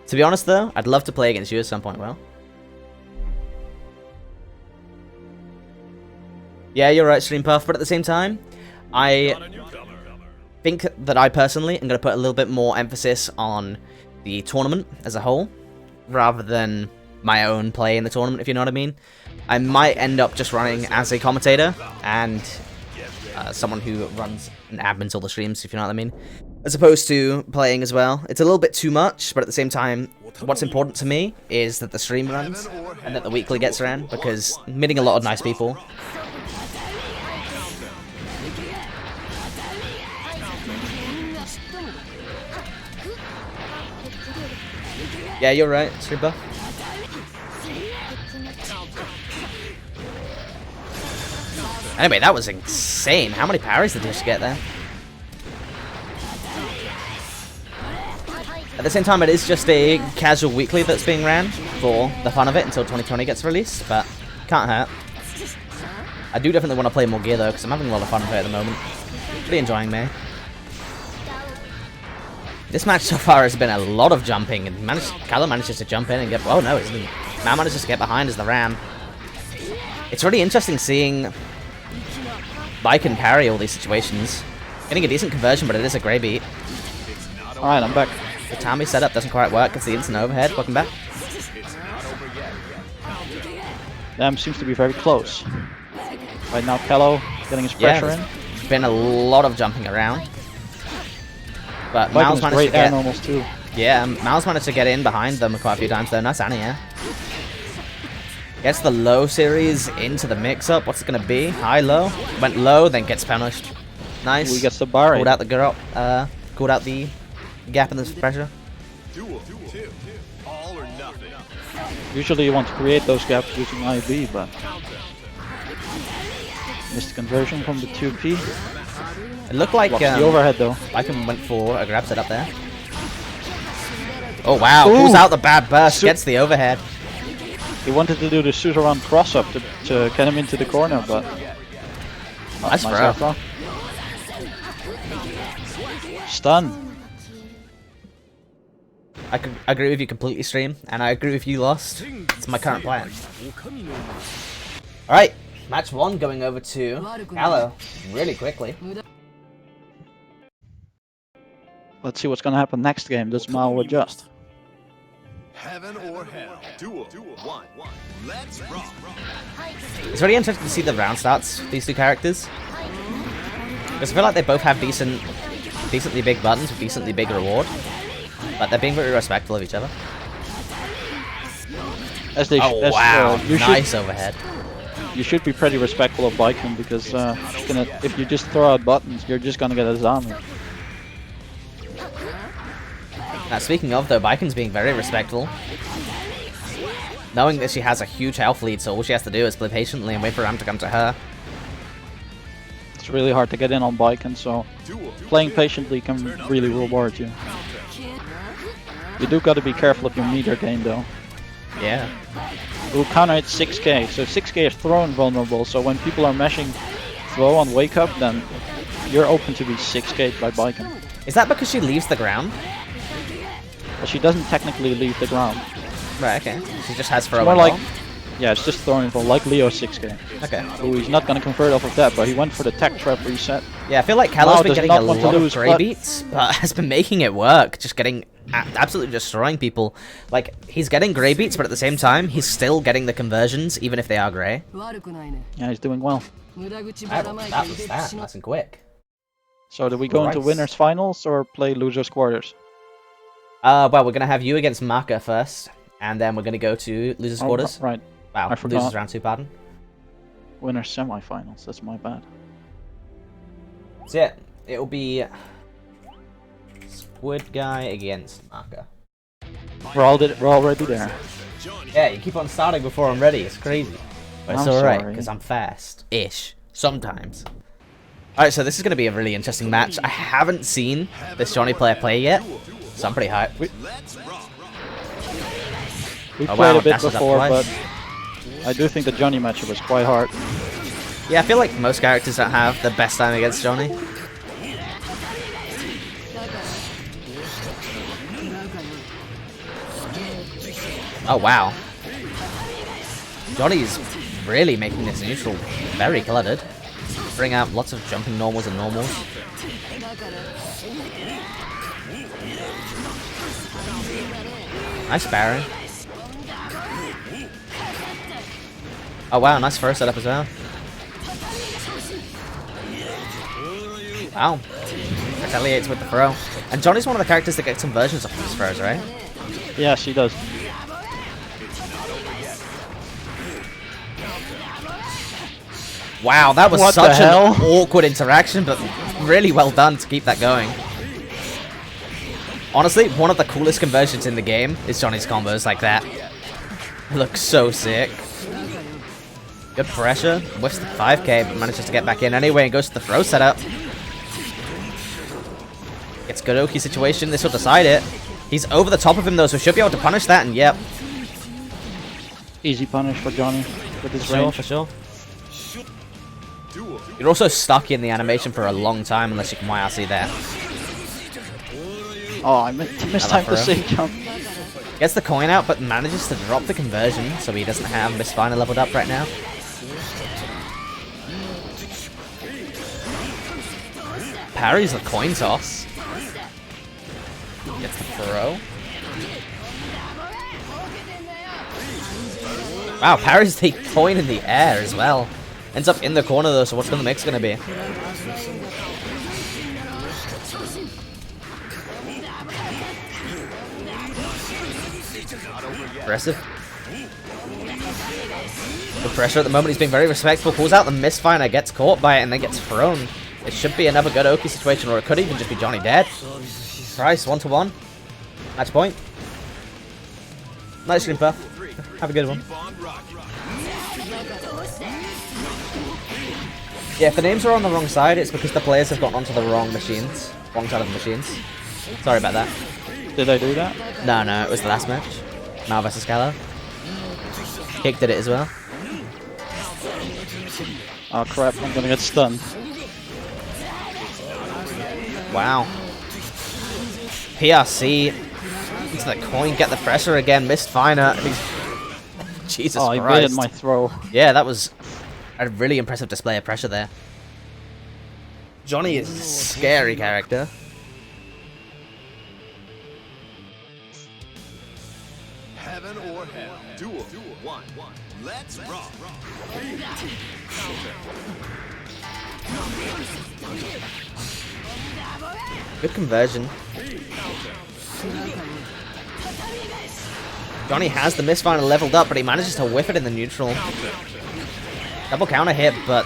To be honest though, I'd love to play against you at some point, Will. Yeah, you're right, Stream Puff, but at the same time, I think that I personally am going to put a little bit more emphasis on the tournament as a whole, rather than my own play in the tournament, if you know what I mean. I might end up just running as a commentator, and someone who runs and admins all the streams, if you know what I mean, as opposed to playing as well. It's a little bit too much, but at the same time, what's important to me is that the stream runs, and that the weekly gets ran, because I'm meeting a lot of nice people. Yeah, you're right, Stripper. Anyway, that was insane. How many parries did Dish get there? At the same time, it is just a casual weekly that's being ran for the fun of it until 2020 gets released, but can't hurt. I do definitely want to play more gear though, because I'm having a lot of fun with it at the moment. Pretty enjoying Mei. This match so far has been a lot of jumping, and Callow manages to jump in and get... Oh no, Mal manages to get behind as the ram. It's really interesting seeing Bike and parry all these situations. Getting a decent conversion, but it is a grey beat. Alright, I'm back. The Tammy setup doesn't quite work. It's the instant overhead. Welcome back. Damn, seems to be very close. Right now, Callow getting his pressure in. There's been a lot of jumping around. But Mal's managed to get... normals too. Yeah, Mal's managed to get in behind them quite a few times though. Nice anti-air. Gets the low series into the mix-up. What's it going to be? High-low. Went low, then gets punished. Nice. We get the bar. Called out the called out the gap in the pressure. Duel 2. All or nothing. Usually you want to create those gaps using IB, but missed the conversion from the 2P. It looked like the overhead though. Icon went for a grab setup there. Oh wow, pulls out the bad burst, gets the overhead. He wanted to do the shoot around cross up to get him into the corner, but nice throw. Stun. I could agree with you completely, Stream, and I agree with you, Lost. It's my current plan. Alright, match 1 going over to Callow really quickly. Let's see what's gonna happen next game. Does Mal adjust? Heaven or hell. Duel 1. Let's rock. It's really interesting to see the round starts of these two characters. Because I feel like they both have decently big buttons with decently big reward. But they're being very respectful of each other. Oh wow, nice overhead. You should be pretty respectful of Baiken because if you just throw out buttons, you're just gonna get a zombie. Now speaking of though, Baiken's being very respectful. Knowing that she has a huge health lead, so all she has to do is play patiently and wait for Ram to come to her. It's really hard to get in on Baiken, so playing patiently can really reward you. You do gotta be careful of your meter game though. Yeah. We'll counter at 6k, so 6k is throw invulnerable, so when people are meshing throw on wake up, then you're open to be 6k'd by Baiken. Is that because she leaves the ground? but she doesn't technically leave the ground. Right, okay. She just has throw More and like, bomb. yeah, it's just throwing for like Leo 6K. Okay. So he's not gonna convert off of that, but he went for the tech trap reset. Yeah, I feel like Callow's Now been does getting not a want to lot of lose, grey but- beats, but has been making it work. Just getting absolutely destroying people. Like, he's getting grey beats, but at the same time, he's still getting the conversions, even if they are grey. Yeah, he's doing well. That was that. Nice and quick. So do we go into Nice. winners finals or play losers quarters? Well, we're going to have you against Maka first, and then we're going to go to losers Oh, quarters. right. Wow, I forgot. losers round 2, pardon. Winners semifinals. That's my bad. So yeah, it'll be Squid Guy against Maka. We're already there. Yeah, you keep on starting before I'm ready. It's crazy. But it's I'm alright, sorry. because I'm fast-ish. Sometimes. Alright, so this is going to be a really interesting match. I haven't seen this Johnny player play yet, so I'm pretty hyped. We Oh, played wow, a bit dashes up before, twice. but I do think the Johnny matchup was quite hard. Yeah, I feel like most characters don't have the best time against Johnny. Oh, wow. Johnny's really making this neutral very cluttered. Bring out lots of jumping normals and normals. Nice Baron. Oh wow, nice throw setup as well. Wow. Retaliates with the throw. And Johnny's one of the characters that gets conversions off his throws, right? Yeah, she does. Wow, that was What the such hell? an awkward interaction, but really well done to keep that going. Honestly, one of the coolest conversions in the game is Johnny's combos like that. Looks so sick. Good pressure. Whiffs the 5k, but manages to get back in anyway and goes to the throw setup. Gets good Oki situation. This will decide it. He's over the top of him though, so should be able to punish that, and yep. Easy punish for Johnny with his Sure, range. for sure. You're also stuck in the animation for a long time unless you can YRC there. Oh, I missed time to throw. save jump. Gets the coin out, but manages to drop the conversion, so he doesn't have Miss Final leveled up right now. Parries the coin toss. Gets the throw. Wow, parries the coin in the air as well. Ends up in the corner though, so what's the mix gonna be? Aggressive. The pressure at the moment, he's being very respectful, pulls out the misfire, gets caught by it, and then gets thrown. It should be another good Oki situation, or it could even just be Johnny dead. Price, 1-1. Match point. Nice stream, Puff. Have a good one. Yeah, if the names are on the wrong side, it's because the players have gotten onto the wrong machines. Wrong side of the machines. Sorry about that. Did I do that? No, it was the last match. Mal versus Callow. Kick did it as well. Oh crap, I'm gonna get stunned. Wow. PRC into the coin, get the pressure again, missed Finer. Jesus Oh, he Christ. baited my throw. Yeah, that was a really impressive display of pressure there. Johnny is a scary character. Heaven or hell. Duel. 1. Let's rock. Good conversion. Johnny has the misfire leveled up, but he manages to whiff it in the neutral. Double counter hit, but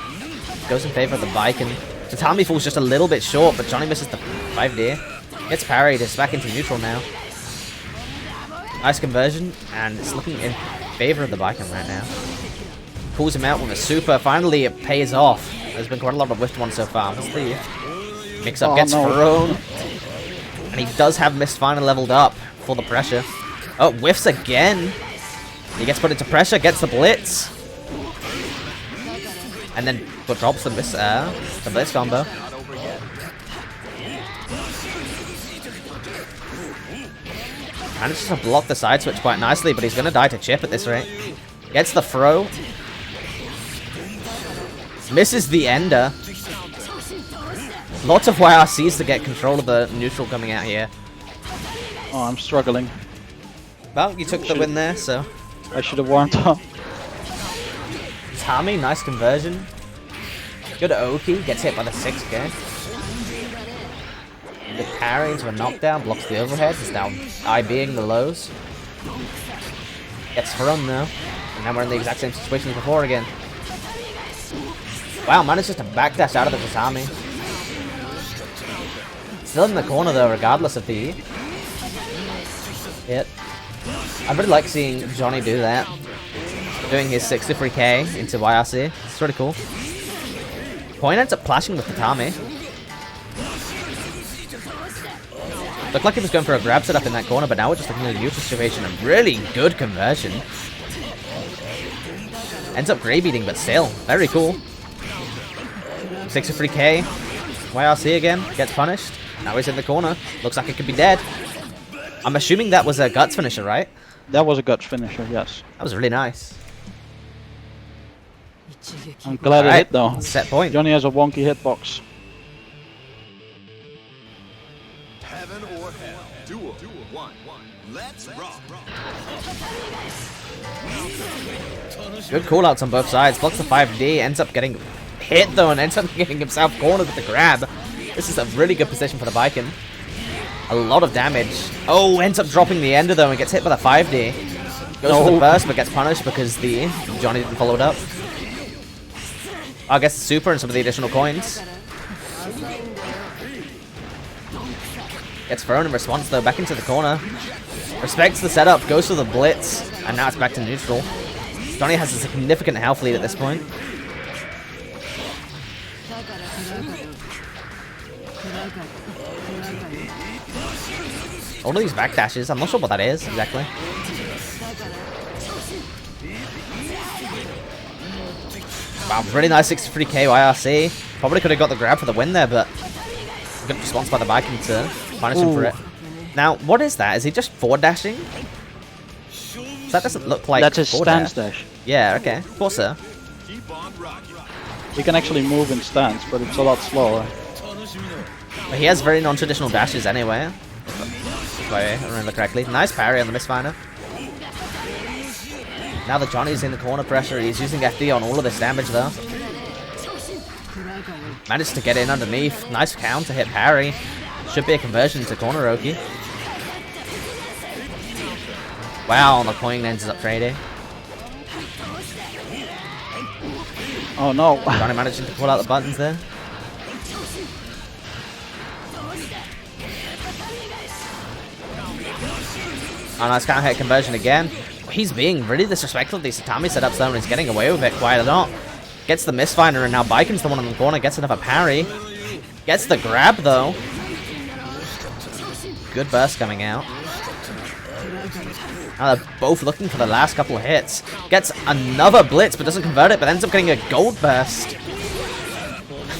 goes in favor of the bike, and Tatami falls just a little bit short, but Johnny misses the 5D. Gets parried, it's back into neutral now. Nice conversion, and it's looking in favor of the Viking right now. Pulls him out with a super. Finally, it pays off. There's been quite a lot of whiffed ones so far. What's the mix-up? Gets thrown. And he does have Mist Final leveled up for the pressure. Oh, whiffs again. He gets put into pressure, gets the blitz. And then drops the blitz combo. Manages to block the side switch quite nicely, but he's going to die to chip at this rate. Gets the throw. Misses the ender. Lots of YRCs to get control of the neutral coming out here. Oh, I'm struggling. Well, you took the win there, so. I should have warmed up. Tommy, nice conversion. Good Oki, gets hit by the 6K. The parry into a knockdown, blocks the overhead, is now IBing the lows. Gets thrown though, and now we're in the exact same situation as before again. Wow, manages to backdash out of the Tatami. Still in the corner though, regardless of the hit. I really like seeing Johnny do that. Doing his 63k into YRC. It's really cool. Point ends up clashing with Tatami. Looked like he was going for a grab setup in that corner, but now we're just looking at a neutral situation. A really good conversion. Ends up grey beating, but still, very cool. 63k. YRC again, gets punished. Now he's in the corner. Looks like it could be dead. I'm assuming that was a guts finisher, right? That was a guts finisher, yes. That was really nice. I'm glad it hit though. Set point. Johnny has a wonky hitbox. Heaven or hell. Duel 1. Let's rock. Good callouts on both sides. Blocks the 5D. Ends up getting hit though, and ends up getting himself cornered with the grab. This is a really good position for the Viking. A lot of damage. Oh, ends up dropping the ender though and gets hit by the 5D. Goes for the burst but gets punished because the Johnny didn't follow it up. I guess the super and some of the additional coins. Gets thrown in response though, back into the corner. Respects the setup, goes for the blitz, and now it's back to neutral. Johnny has a significant health lead at this point. All of these backdashes, I'm not sure what that is exactly. Wow, really nice 63k YRC. Probably could have got the grab for the win there, but good response by the Viking to punish him for it. Now, what is that? Is he just forward dashing? That doesn't look like that's his stance dash. dash. Yeah, okay. Thought so. He can actually move in stance, but it's a lot slower. But he has very non-traditional dashes anyway. If I remember correctly. Nice parry on the misfinder. Now that Johnny's in the corner pressure, he's using FD on all of this damage though. Managed to get in underneath. Nice counter hit parry. Should be a conversion to corner Oki. Wow, the coin ends up trading. Oh no. Johnny managing to pull out the buttons there. Oh, nice counter hit conversion again. He's being really disrespectful of these Tatami setups though, and he's getting away with it quite a lot. Gets the misfinder, and now Biken's the one in the corner. Gets another parry. Gets the grab though. Good burst coming out. Now they're both looking for the last couple of hits. Gets another blitz, but doesn't convert it, but ends up getting a gold burst.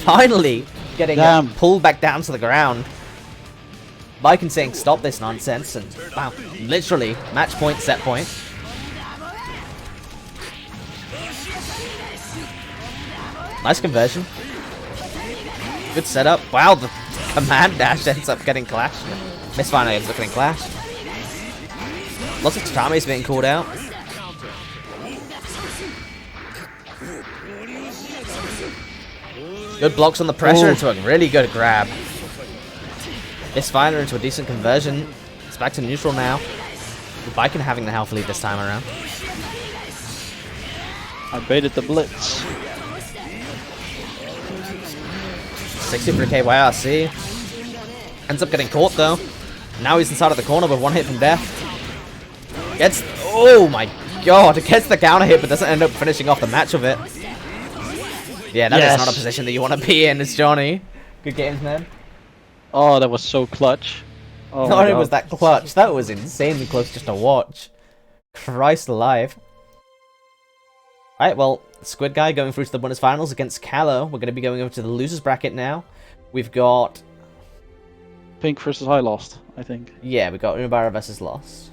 Finally getting pulled back down to the ground. Viking saying stop this nonsense, and wow, literally match point, set point. Nice conversion. Good setup. Wow, the command dash ends up getting clashed. Misfinder ends up getting clashed. Lots of Tatamis being called out. Good blocks on the pressure into a really good grab. Misfinder into a decent conversion. It's back to neutral now. The Viking having the health lead this time around. I baited the blitz. 63k YRC. Ends up getting caught though. Now he's inside of the corner with one hit from death. Gets, oh my god, gets the counter hit but doesn't end up finishing off the match with it. Yeah, that is not a position that you want to be in, it's Johnny. Good games, man. Oh, that was so clutch. Oh Not only was that clutch, that was insanely close just to watch. Christ alive. Alright, well, Squid Guy going through to the winners finals against Callow. We're going to be going over to the losers bracket now. We've got Pink versus I lost, I think. Yeah, we got Unibara versus Lost.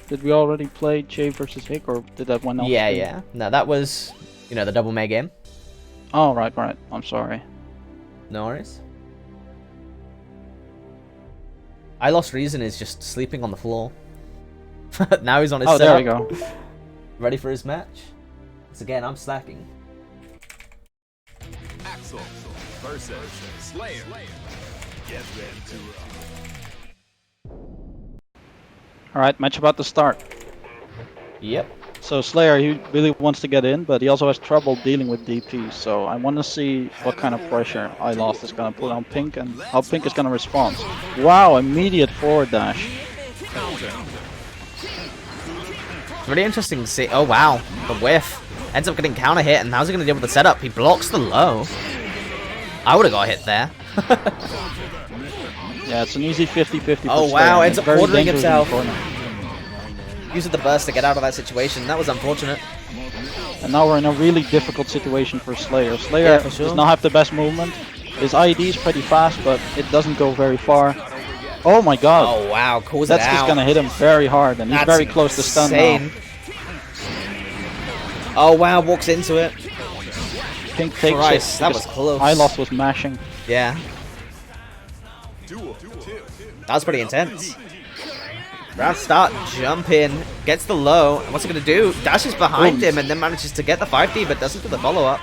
Did we already play Jay versus Hick, or did that one else? Yeah, stream? yeah. No, that was, you know, the double May game. Oh, right. I'm sorry. No worries. I Lost Reason is just sleeping on the floor. Now he's on his Oh, setup. there we go. Ready for his match? Once again, I'm slacking. Axel versus Slayer. Get ready to rock. Alright, match about to start. Yep. So Slayer, he really wants to get in, but he also has trouble dealing with DP. So I want to see what kind of pressure I Lost is going to put on Pink and how Pink is going to respond. Wow, immediate forward dash. It's really interesting to see. Oh wow, the whiff. Ends up getting counter hit, and how's he going to deal with the setup? He blocks the low. I would have got hit there. Yeah, it's an easy 50-50. Oh wow, ends up very quartering dangerous in the himself. corner. Using the burst to get out of that situation. That was unfortunate. And now we're in a really difficult situation for Slayer. Slayer Yeah, for sure. does not have the best movement. His IED is pretty fast, but it doesn't go very far. Oh my god. Oh wow, calls That's it out. just gonna hit him very hard, and he's That's very close to stun now. insane. Oh wow, walks into it. Pink takes Christ, it. that was because close. I Lost was mashing. Yeah. That was pretty intense. Round start, jump in, gets the low, and what's he gonna do? Dashes behind him and then manages to get the 5D, but doesn't do the follow-up.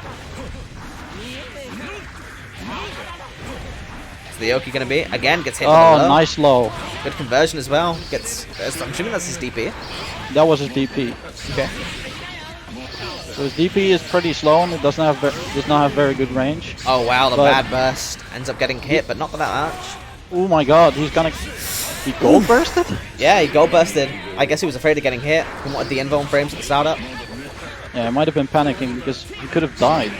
Is the Oki gonna be? Again, gets hit with Oh, the low. nice low. Good conversion as well. Gets. I'm assuming that's his DP. That was his DP. Okay. So his DP is pretty slow and it does not have very good range. Oh wow, the But- bad burst ends up getting hit, but not for that much. Oh my god, he's gonna... He gold bursted? Yeah, he gold bursted. I guess he was afraid of getting hit. He wanted the invuln frames at the startup. Yeah, he might have been panicking because he could have died.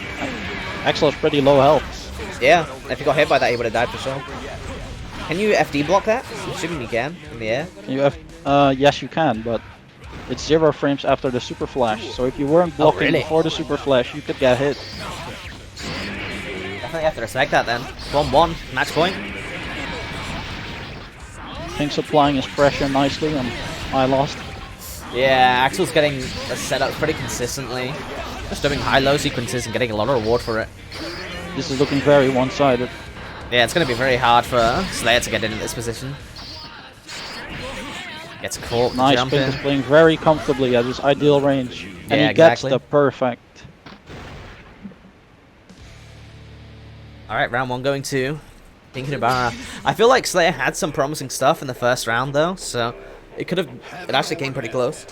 Axel has pretty low health. Yeah, if he got hit by that, he would have died for sure. Can you FD block that? I'm assuming you can in the air. You have, yes you can, but it's 0 frames after the super flash. So if you weren't blocking really? before the super flash, you could get hit. Definitely have to respect that then. 1-1, match point. Pink's applying his pressure nicely and I Lost. Yeah, Axel's getting the setups pretty consistently. Just doing high-low sequences and getting a lot of reward for it. This is looking very one-sided. Yeah, it's going to be very hard for Slayer to get in this position. Gets caught, Nice, jump Pink in. is playing very comfortably at his ideal range. And Yeah, he gets exactly. the perfect. Alright, round 1 going to Pink and Ibarra. I feel like Slayer had some promising stuff in the first round though, so it could have, it actually came pretty close.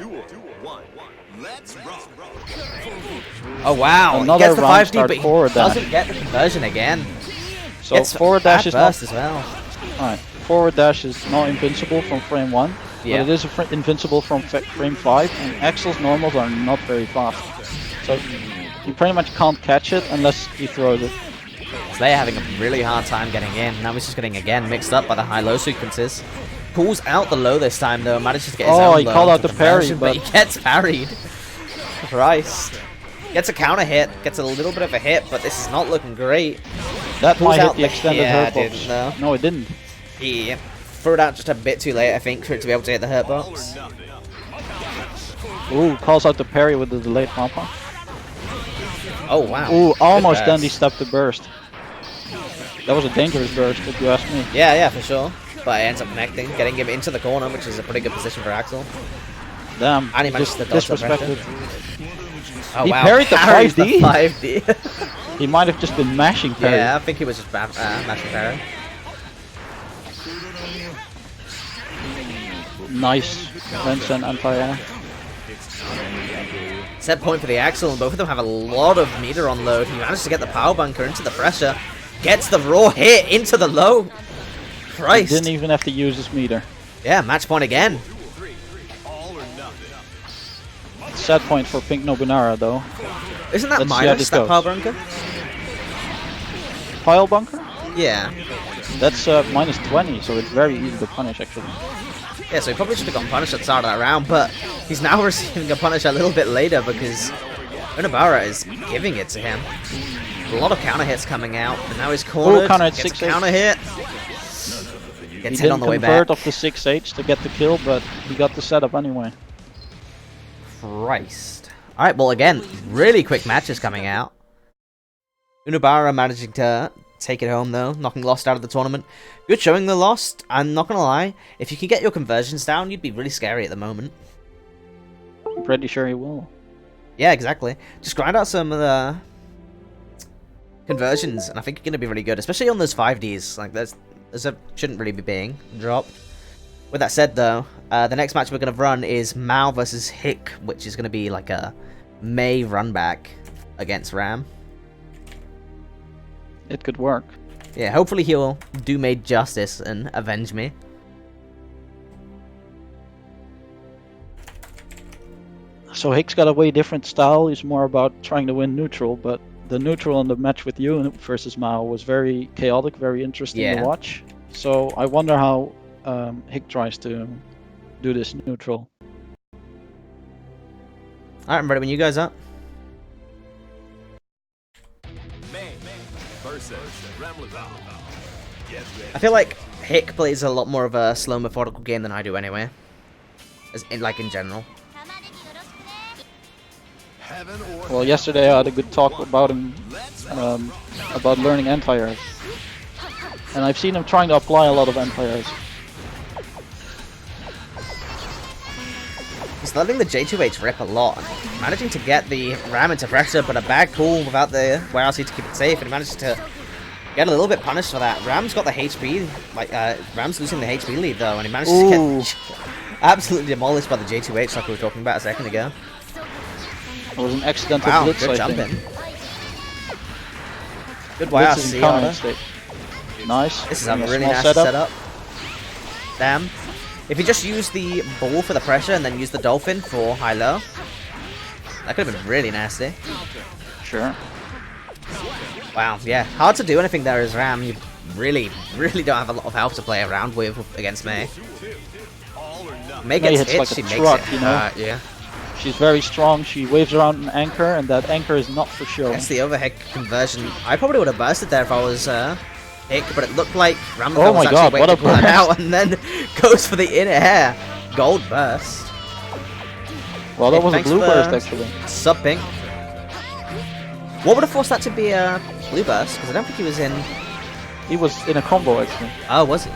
Let's rock. Oh wow, he Another gets the round 5D, start but he forward dash. doesn't get the conversion again. So Gets forward bad dash is burst not... as well. Alright, forward dash is not invincible from frame 1. Yeah. But it is invincible from frame 5, and Axel's normals are not very fast. So you pretty much can't catch it unless he throws it. Slayer having a really hard time getting in. Now he's just getting again mixed up by the high-low sequences. Pulls out the low this time though, manages to get his Oh, own he low called out to the parry, conversion, but- he gets parried. Christ. Gets a counter hit, gets a little bit of a hit, but this is not looking great. That Pulls might hit out the extended yeah, hurt it box. didn't, no. No, it didn't. He threw it out just a bit too late, I think, for it to be able to hit the hurt box. Ooh, calls out the parry with the delayed pump-up. Oh wow. Ooh, Good almost burst. dandy stepped the burst. That was a dangerous burst, if you ask me. Yeah, for sure. But it ends up connecting, getting him into the corner, which is a pretty good position for Axel. Damn, And he managed to dodge the disrespected. Oh He wow, parried the parries 5D? 5D. He might have just been mashing parry. Yeah, I think he was just mashing parry. Nice. Vincent anti-air. Set point for the Axel, and both of them have a lot of meter on load. He managed to get the power bunker into the pressure. Gets the raw hit into the low. Christ. Didn't even have to use his meter. Yeah, match point again. Set point for Pink Nobunara though. Isn't that Let's see how minus, this that goes. power bunker? Pile bunker? Yeah. That's minus 20, so it's very easy to punish actually. Yeah, so he probably should have gotten punished at the start of that round, but he's now receiving a punish a little bit later because Unabara is giving it to him. A lot of counter hits coming out, and now he's cornered. Counter hit, Gets 6H. counter hit. He Gets hit on didn't the way convert back. off the 6H to get the kill, but he got the setup anyway. Christ. Alright, well again, really quick matches coming out. Unabara managing to take it home though, knocking Lost out of the tournament. Good showing the Lost. I'm not gonna lie, if you can get your conversions down, you'd be really scary at the moment. I'm pretty sure he will. Yeah, exactly. Just grind out some of the conversions, and I think you're gonna be really good, especially on those 5Ds. Like, there's shouldn't really be being dropped. With that said, though, the next match we're gonna run is Mao versus Hick, which is gonna be like a May run back against Ram. It could work. Yeah, hopefully he'll do May justice and avenge me. So Hick's got a way different style. He's more about trying to win neutral, but the neutral in the match with you versus Mao was very chaotic, very interesting to watch. So I wonder how Hick tries to do this neutral. Alright, I'm ready when you guys are. I feel like Hick plays a lot more of a slow, methodical game than I do anyway. In general. Well, yesterday I had a good talk about him, about learning anti-airs. And I've seen him trying to apply a lot of anti-airs. He's letting the J2H rip a lot, managing to get the Ram into pressure, but a bad call without the YRC to keep it safe, and he manages to get a little bit punished for that. Ram's got the HP, Ram's losing the HP lead though, and he manages to get absolutely demolished by the J2H like we were talking about a second ago. It was an accidental Wow, blitz, good I jump think. in. Good Blitz is in counter YRC. state. Nice. This is a And really small nice setup. Damn. If you just use the ball for the pressure and then use the dolphin for high-low, that could have been really nasty. Sure. Wow, yeah. Hard to do anything there as Ram. You really don't have a lot of health to play around with against May. May gets hits hit, like a she makes truck, it. you know? Yeah. She's very strong. She waves around an anchor, and that anchor is not for show. That's the overhead conversion. I probably would have bursted there if I was Hick, but it looked like Ram Oh was my actually god, waiting what a to pull it burst. out and then goes for the in air. Gold burst. Well, that Hey, was a thanks blue for burst, actually. Sub pink. What would have forced that to be a blue burst? Because I don't think he was in. He was in a combo, actually. Oh, was he?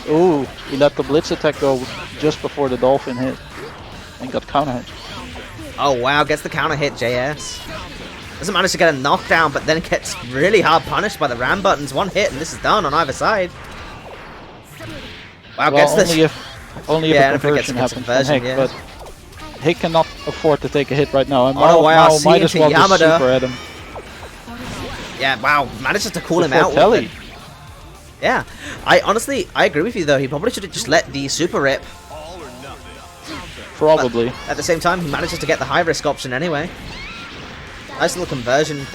Ooh, he let the blitz attack go just before the dolphin hit. And got counter hit. Oh wow, gets the counter hit, JS. Doesn't manage to get a knockdown, but then gets really hard punished by the Ram buttons. One hit, and this is done on either side. Wow, Well, gets only the. only if Yeah, a if it gets conversion a happens conversion, from Hick, yeah. but Hick cannot afford to take a hit right now. And Oh, no, Mao YRC might as into well just Yamada. super at him. Yeah, wow, manages to call him Before out. Telly. Yeah, I agree with you though. He probably should have just let the super rip. Probably. At the same time, he manages to get the high risk option anyway. Nice little conversion.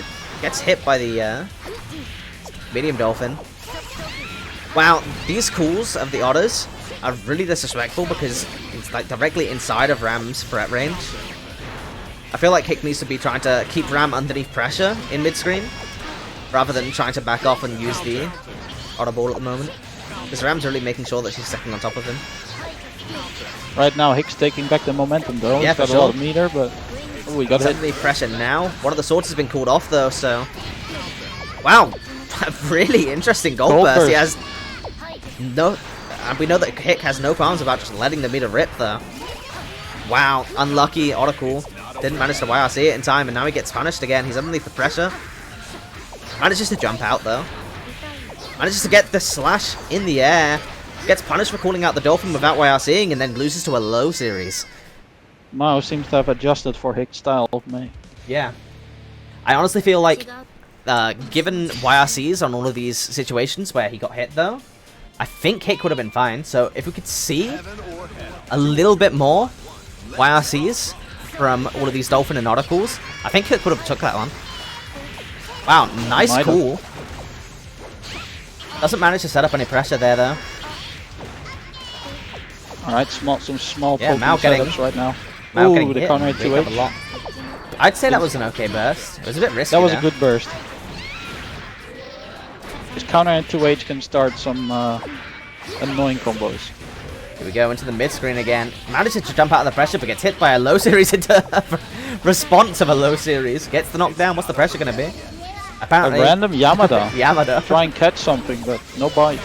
Gets hit by the medium dolphin. Wow, these calls of the otters are really disrespectful because it's like directly inside of Ram's threat range. I feel like Hick needs to be trying to keep Ram underneath pressure in mid-screen rather than trying to back off and use the otter ball at the moment. Because Ram's really making sure that she's second on top of him. Right now, Hick's taking back the momentum though. Yeah, He's got for a lot sure. of meter, but oh, he got He's hit. underneath pressure now. One of the swords has been called off though, so wow, really interesting gold burst. He has no, and we know that Hick has no qualms about just letting the meter rip though. Wow, unlucky Oracle. Didn't manage to YRC it in time, and now he gets punished again. He's underneath the pressure. Manages to jump out though. Manages to get the slash in the air. Gets punished for calling out the dolphin without YRCing, and then loses to a low series. Mao seems to have adjusted for Hick's style of May. Yeah. I honestly feel like, given YRCs on all of these situations where he got hit though, I think Hick would have been fine. So if we could see a little bit more YRCs from all of these dolphin and otter calls, I think Hick would have took that one. Wow, nice Might call. Doesn't manage to set up any pressure there though. Alright, some small Yeah, poking Mao getting- setups right now. Mao Ooh, getting the hit. counter hit Wake up a 2H. lot. I'd say that was an okay burst. It was a bit risky. That was a there. good burst. His counter and 2H can start some annoying combos. Here we go into the mid screen again. Manages to jump out of the pressure, but gets hit by a low series into response of a low series. Gets the knockdown. What's the pressure going to be? Apparently, A random Yamada. Yamada. Try and catch something, but no bite.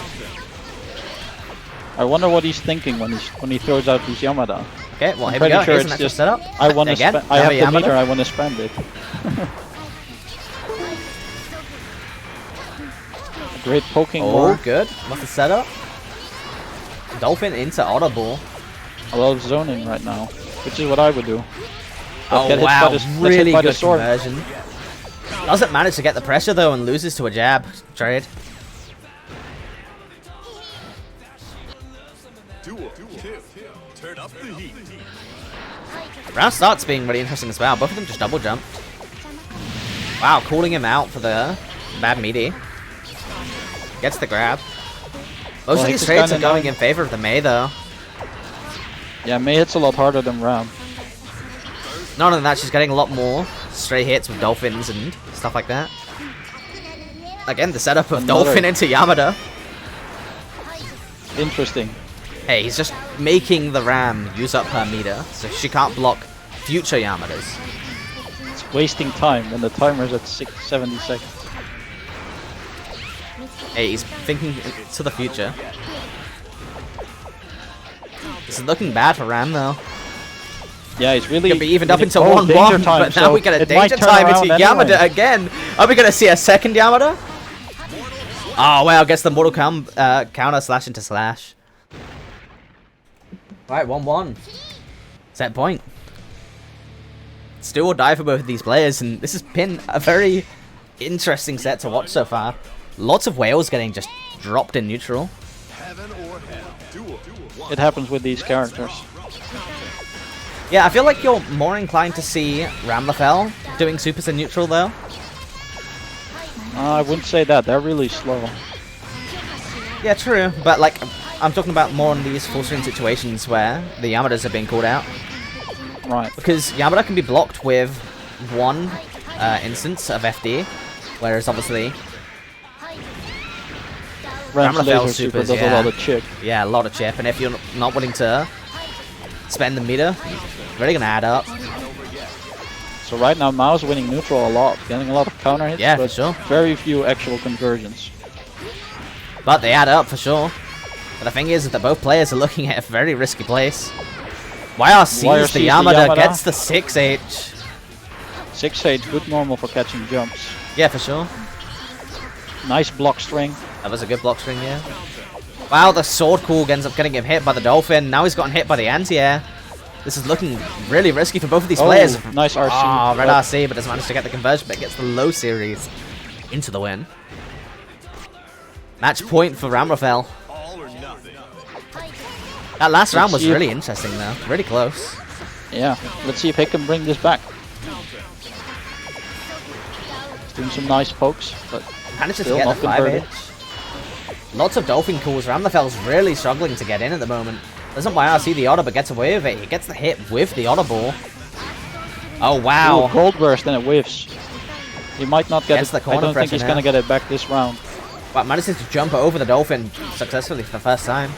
I wonder what he's thinking when he throws out these Yamada. Okay, well, I'm here we pretty go. sure Here's an it's actual just setup. I want to Again, I have the Yamada. meter, I want to spend it. Great poking Oh, war. good. What's the setup? Dolphin into audible. A lot of zoning right now, which is what I would do. But Oh get hit by wow, the- gets hit really by the good sword. conversion. Doesn't manage to get the pressure though and loses to a jab trade. Duel 2. Turn up the heat. Round starts being really interesting as well. Both of them just double jump. Wow, calling him out for the bad meaty. Gets the grab. Most of he these just trades are kinda going know- in favor of the Mei though. Yeah, Mei hits a lot harder than Ram. Not only that, she's getting a lot more stray hits with dolphins and stuff like that. Again, the setup of Another- Dolphin into Yamada. Interesting. Hey, he's just making the Ram use up her meter, so she can't block future Yamadas. It's wasting time when the timer's at 70 seconds. Hey, he's thinking to the future. This is looking bad for Ram though. Yeah, he's really... Could be evened up really- into oh, 1-1, danger time, but now so we get a it might danger turn time into around Yamada anyway. again. Are we gonna see a second Yamada? Oh wow, gets the Mortal counter slash into slash. Alright, 1-1. Set point. Still or die for both of these players, and this has been a very interesting set to watch so far. Lots of whales getting just dropped in neutral. Heaven or hell. Duel 1. It happens with these characters. Yeah, I feel like you're more inclined to see Ramlafel doing supers in neutral though. I wouldn't say that. They're really slow. Yeah, true, but like, I'm talking about more in these full screen situations where the Yamadas are being called out. Right. Because Yamada can be blocked with one instance of FD, whereas obviously, Ram's Ramlafel's laser super supers, does yeah. a lot of chip. yeah, a lot of chip, and if you're not willing to spend the meter, it's really gonna add up. So right now Mao's winning neutral a lot, getting a lot of counter hits, Yeah, for but sure. very few actual conversions. But they add up for sure. But the thing is that both players are looking at a very risky place. YRC's the Yamada, gets the 6H. 6H, good normal for catching jumps. Yeah, for sure. Nice block string. That was a good block string, yeah. Wow, the sword call ends up getting him hit by the dolphin. Now he's gotten hit by the anti-air. This is looking really risky for both of these players. Nice RC. Oh, red but RC, but doesn't manage to get the conversion, but gets the low series into the win. Match point for Ramrafel. All or nothing. That last round was see if- really interesting, though. Really close. Yeah, let's see if he can bring this back. He's doing some nice pokes, but Manages to still get not the 5H. converted. Lots of dolphin calls. Ramlafel's really struggling to get in at the moment. Doesn't YRC the otter, but gets away with it. He gets the hit with the otter ball. Oh, wow. Ooh, gold burst and it whiffs. He might not get Gets it. the I corner don't think pressure he's now. gonna get it back this round. But manages to jump over the dolphin successfully for the first time.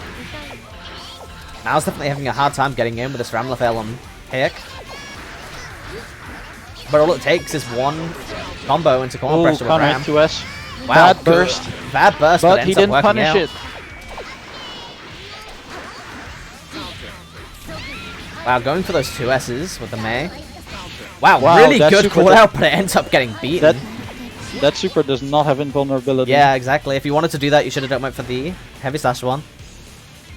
Now's definitely having a hard time getting in with this Ramlafel on pick. But all it takes is one combo into corner Ooh, pressure with counter Ram. hit 2S. Wow, Bad good. burst, Bad burst, but, but ends he up didn't working punish out. it. Wow, going for those 2S's with the Mei. Wow, Wow, really that good super call does- out, but it ends up getting beaten. That super does not have invulnerability. Yeah, exactly. If you wanted to do that, you should have done went for the heavy slash one.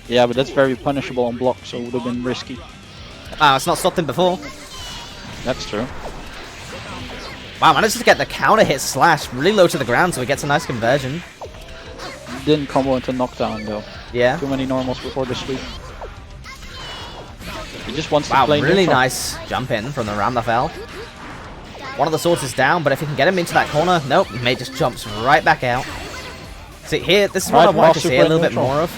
Yeah, but that's very punishable on block, so it would have been risky. Wow, it's not stopped him before. That's true. Wow, manages to get the counter hit slash really low to the ground, so he gets a nice conversion. Didn't combo into knockdown though. Yeah. Too many normals before the sweep. He just wants to Wow, play really neutral. nice jump in from the Ramlafel. One of the swords is down, but if he can get him into that corner, nope, Mei just jumps right back out. See, here, this is what Right, I wanted to super see a little bit neutral. more of.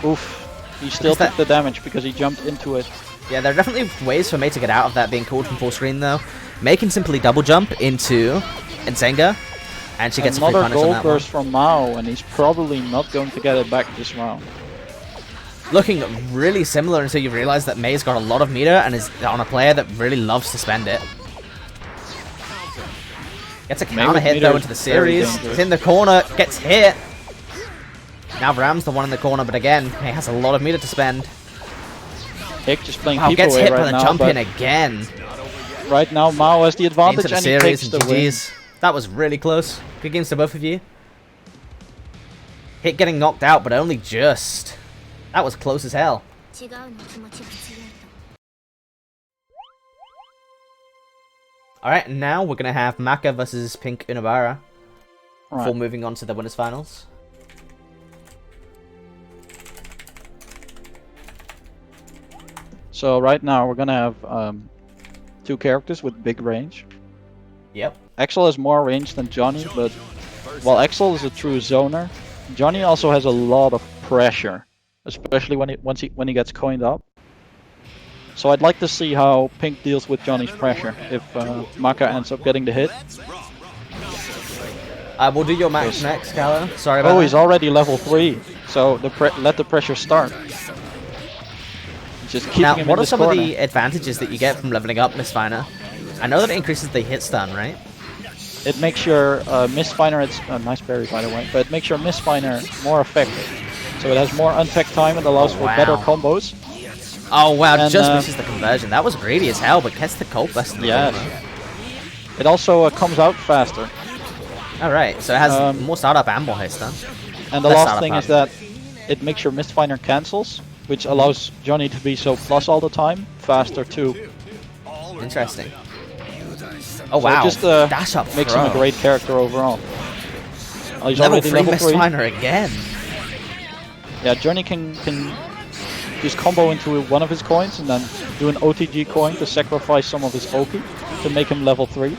Oof. He still Because took the damage because he jumped into it. Yeah, there are definitely ways for May to get out of that being called from full screen, though. May can simply double jump into Nsenga, and she gets a free another punish on gold that one. burst from Mao, and he's probably not going to get it back this round. Looking really similar until you realize that May's got a lot of meter and is on a player that really loves to spend it. Gets a counter hit though into the series. It's in the corner, gets hit. Now Ram's the one in the corner, but again, he has a lot of meter to spend. Hick just playing Wow, people gets away hit right by the now, jump but in again. right now Mao has the advantage Into the and he series takes and the win. GG's. That was really close. Good games to both of you. Hit getting knocked out, but only just. That was close as hell. Alright, now we're going to have Maka versus Pink Unabara before moving on to the winners finals. So right now we're gonna have two characters with big range. Yep. Axel has more range than Johnny, but while Axel is a true zoner, Johnny also has a lot of pressure, especially when he gets coined up. So I'd like to see how Pink deals with Johnny's pressure if Maka ends up getting the hit. We'll do your match next, Callow. Sorry about that. Oh, he's already level 3, so let the pressure start. Just keeping Now, him what in are this some corner. of the advantages that you get from leveling up Mistfiner? I know that it increases the hit stun, right? It makes your Mistfiner, it's a nice parry by the way, but it makes your Mistfiner more effective. So it has more untech time and allows for better combos. Oh wow, And, just misses the conversion. That was greedy as hell, but gets the cold burst in the Yes. corner. It also comes out faster. Alright, so it has more startup and more hit stun. And the Less last startup thing power. is that it makes your Mistfiner cancels, which allows Johnny to be so plus all the time, faster too. Interesting. Oh wow, So it just dash up makes him a throw. great character overall. Oh, he's Level already 3 level 3. Mistfiner again. Yeah, Johnny can just combo into one of his coins and then do an OTG coin to sacrifice some of his Oki to make him level 3.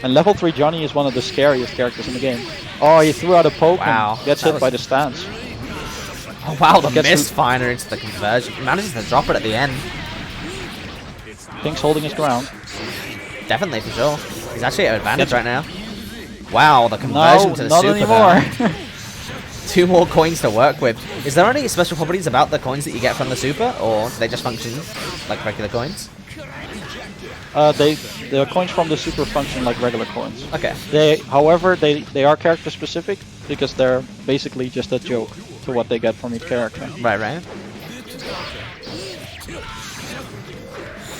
And level 3 Johnny is one of the scariest characters in the game. Oh, he threw out a poke Wow, and gets that hit was- by the stance. Oh wow, the Gets Mistfiner into the conversion. He manages to drop it at the end. Pink's holding his ground. Definitely, for sure. He's actually at advantage right now. Wow, the conversion No, to the not super anymore. though. 2 more coins to work with. Is there any special properties about the coins that you get from the super, or do they just function like regular coins? The coins from the super function like regular coins. Okay. However, they are character specific because they're basically just a joke to what they get from each character. Right.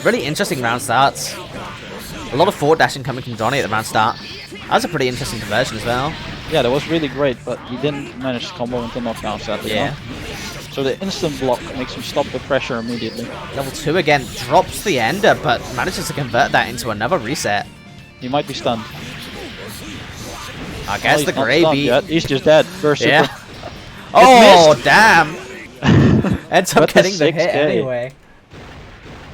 Really interesting round starts. A lot of forward dashing coming from Johnny at the round start. That was a pretty interesting conversion as well. Yeah, that was really great, but he didn't manage to combo into knockdown sadly. Yeah. So the instant block makes him stop the pressure immediately. Level 2 again, drops the ender, but manages to convert that into another reset. He might be stunned. I guess he's the not Grey stunned beat. yet. He's just dead. Burst Yeah. super. Oh, damn! Ends up But the getting the hit 6K. anyway.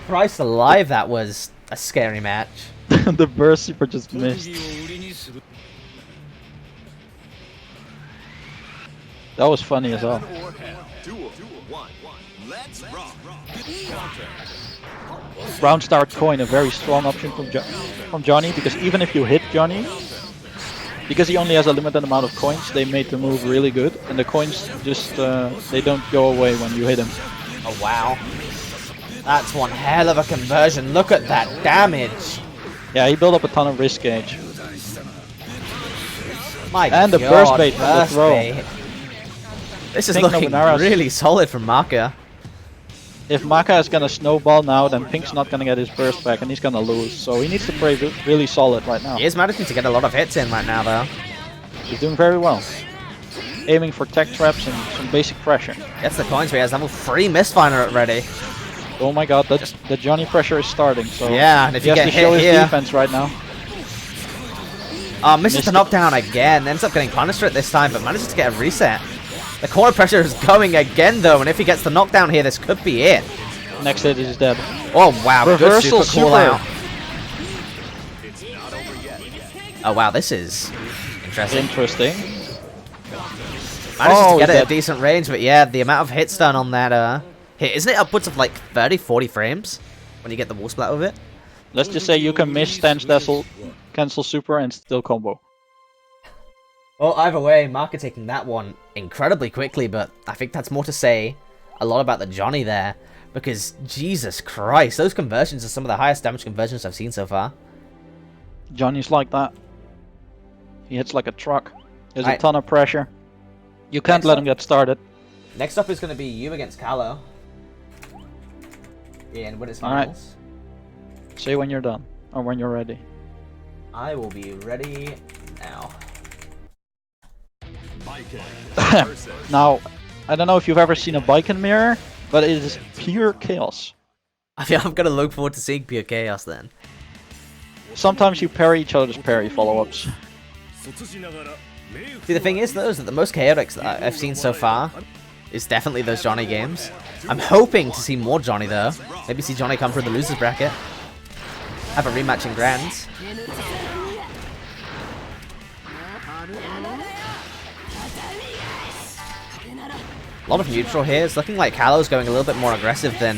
Christ alive, that was a scary match. The burst super just missed. That was funny as well. Duel 1. Let's rock. Round start coin, a very strong option from Johnny, because even if you hit Johnny, because he only has a limited amount of coins, they made the move really good, and the coins just they don't go away when you hit him. Oh, wow. That's one hell of a conversion. Look at that damage. Yeah, he built up a ton of risk gauge. My And the God, burst bait from the burst throw. bait. This is Pink looking Nobunara's- really solid from Maka. If Maka is gonna snowball now, then Pink's not gonna get his burst back, and he's gonna lose. So he needs to play really solid right now. He is managing to get a lot of hits in right now, though. He's doing very well. Aiming for tech traps and some basic pressure. Gets the coins, but he has level 3 Mistfiner ready. Oh my god, the Johnny pressure is starting. So Yeah, and if he you has get to show hit his here... defense right now. Misses Missed the it. knockdown again, ends up getting punished for it this time, but manages to get a reset. The corner pressure is going again, though, and if he gets the knockdown here, this could be it. Next hit is dead. Oh, wow, Reversal good super call super. out. Oh, wow, this is interesting. Interesting. Manages to Oh, get he's it at dead. decent range, but yeah, the amount of hit stun on that hit. Isn't it upwards of like 30, 40 frames when you get the wall splat with it? Let's just say you can miss stance cancel super and still combo. Well, either way, Mark are taking that one incredibly quickly, but I think that's more to say a lot about the Johnny there. Because, Jesus Christ, those conversions are some of the highest damage conversions I've seen so far. Johnny's like that. He hits like a truck. There's a ton of pressure. You can't let him get started. Next up is going to be you against Callow. In Winners Finals. Say when you're done, or when you're ready. I will be ready now. Now, I don't know if you've ever seen a Viking mirror, but it is pure chaos. I think I'm going to look forward to seeing pure chaos then. Sometimes you parry each other's parry follow-ups. See, the thing is, though, is that the most chaotic that I've seen so far is definitely those Johnny games. I'm hoping to see more Johnny, though. Maybe see Johnny come through the loser's bracket. Have a rematch in Grands. A lot of neutral here. It's looking like Callow's going a little bit more aggressive than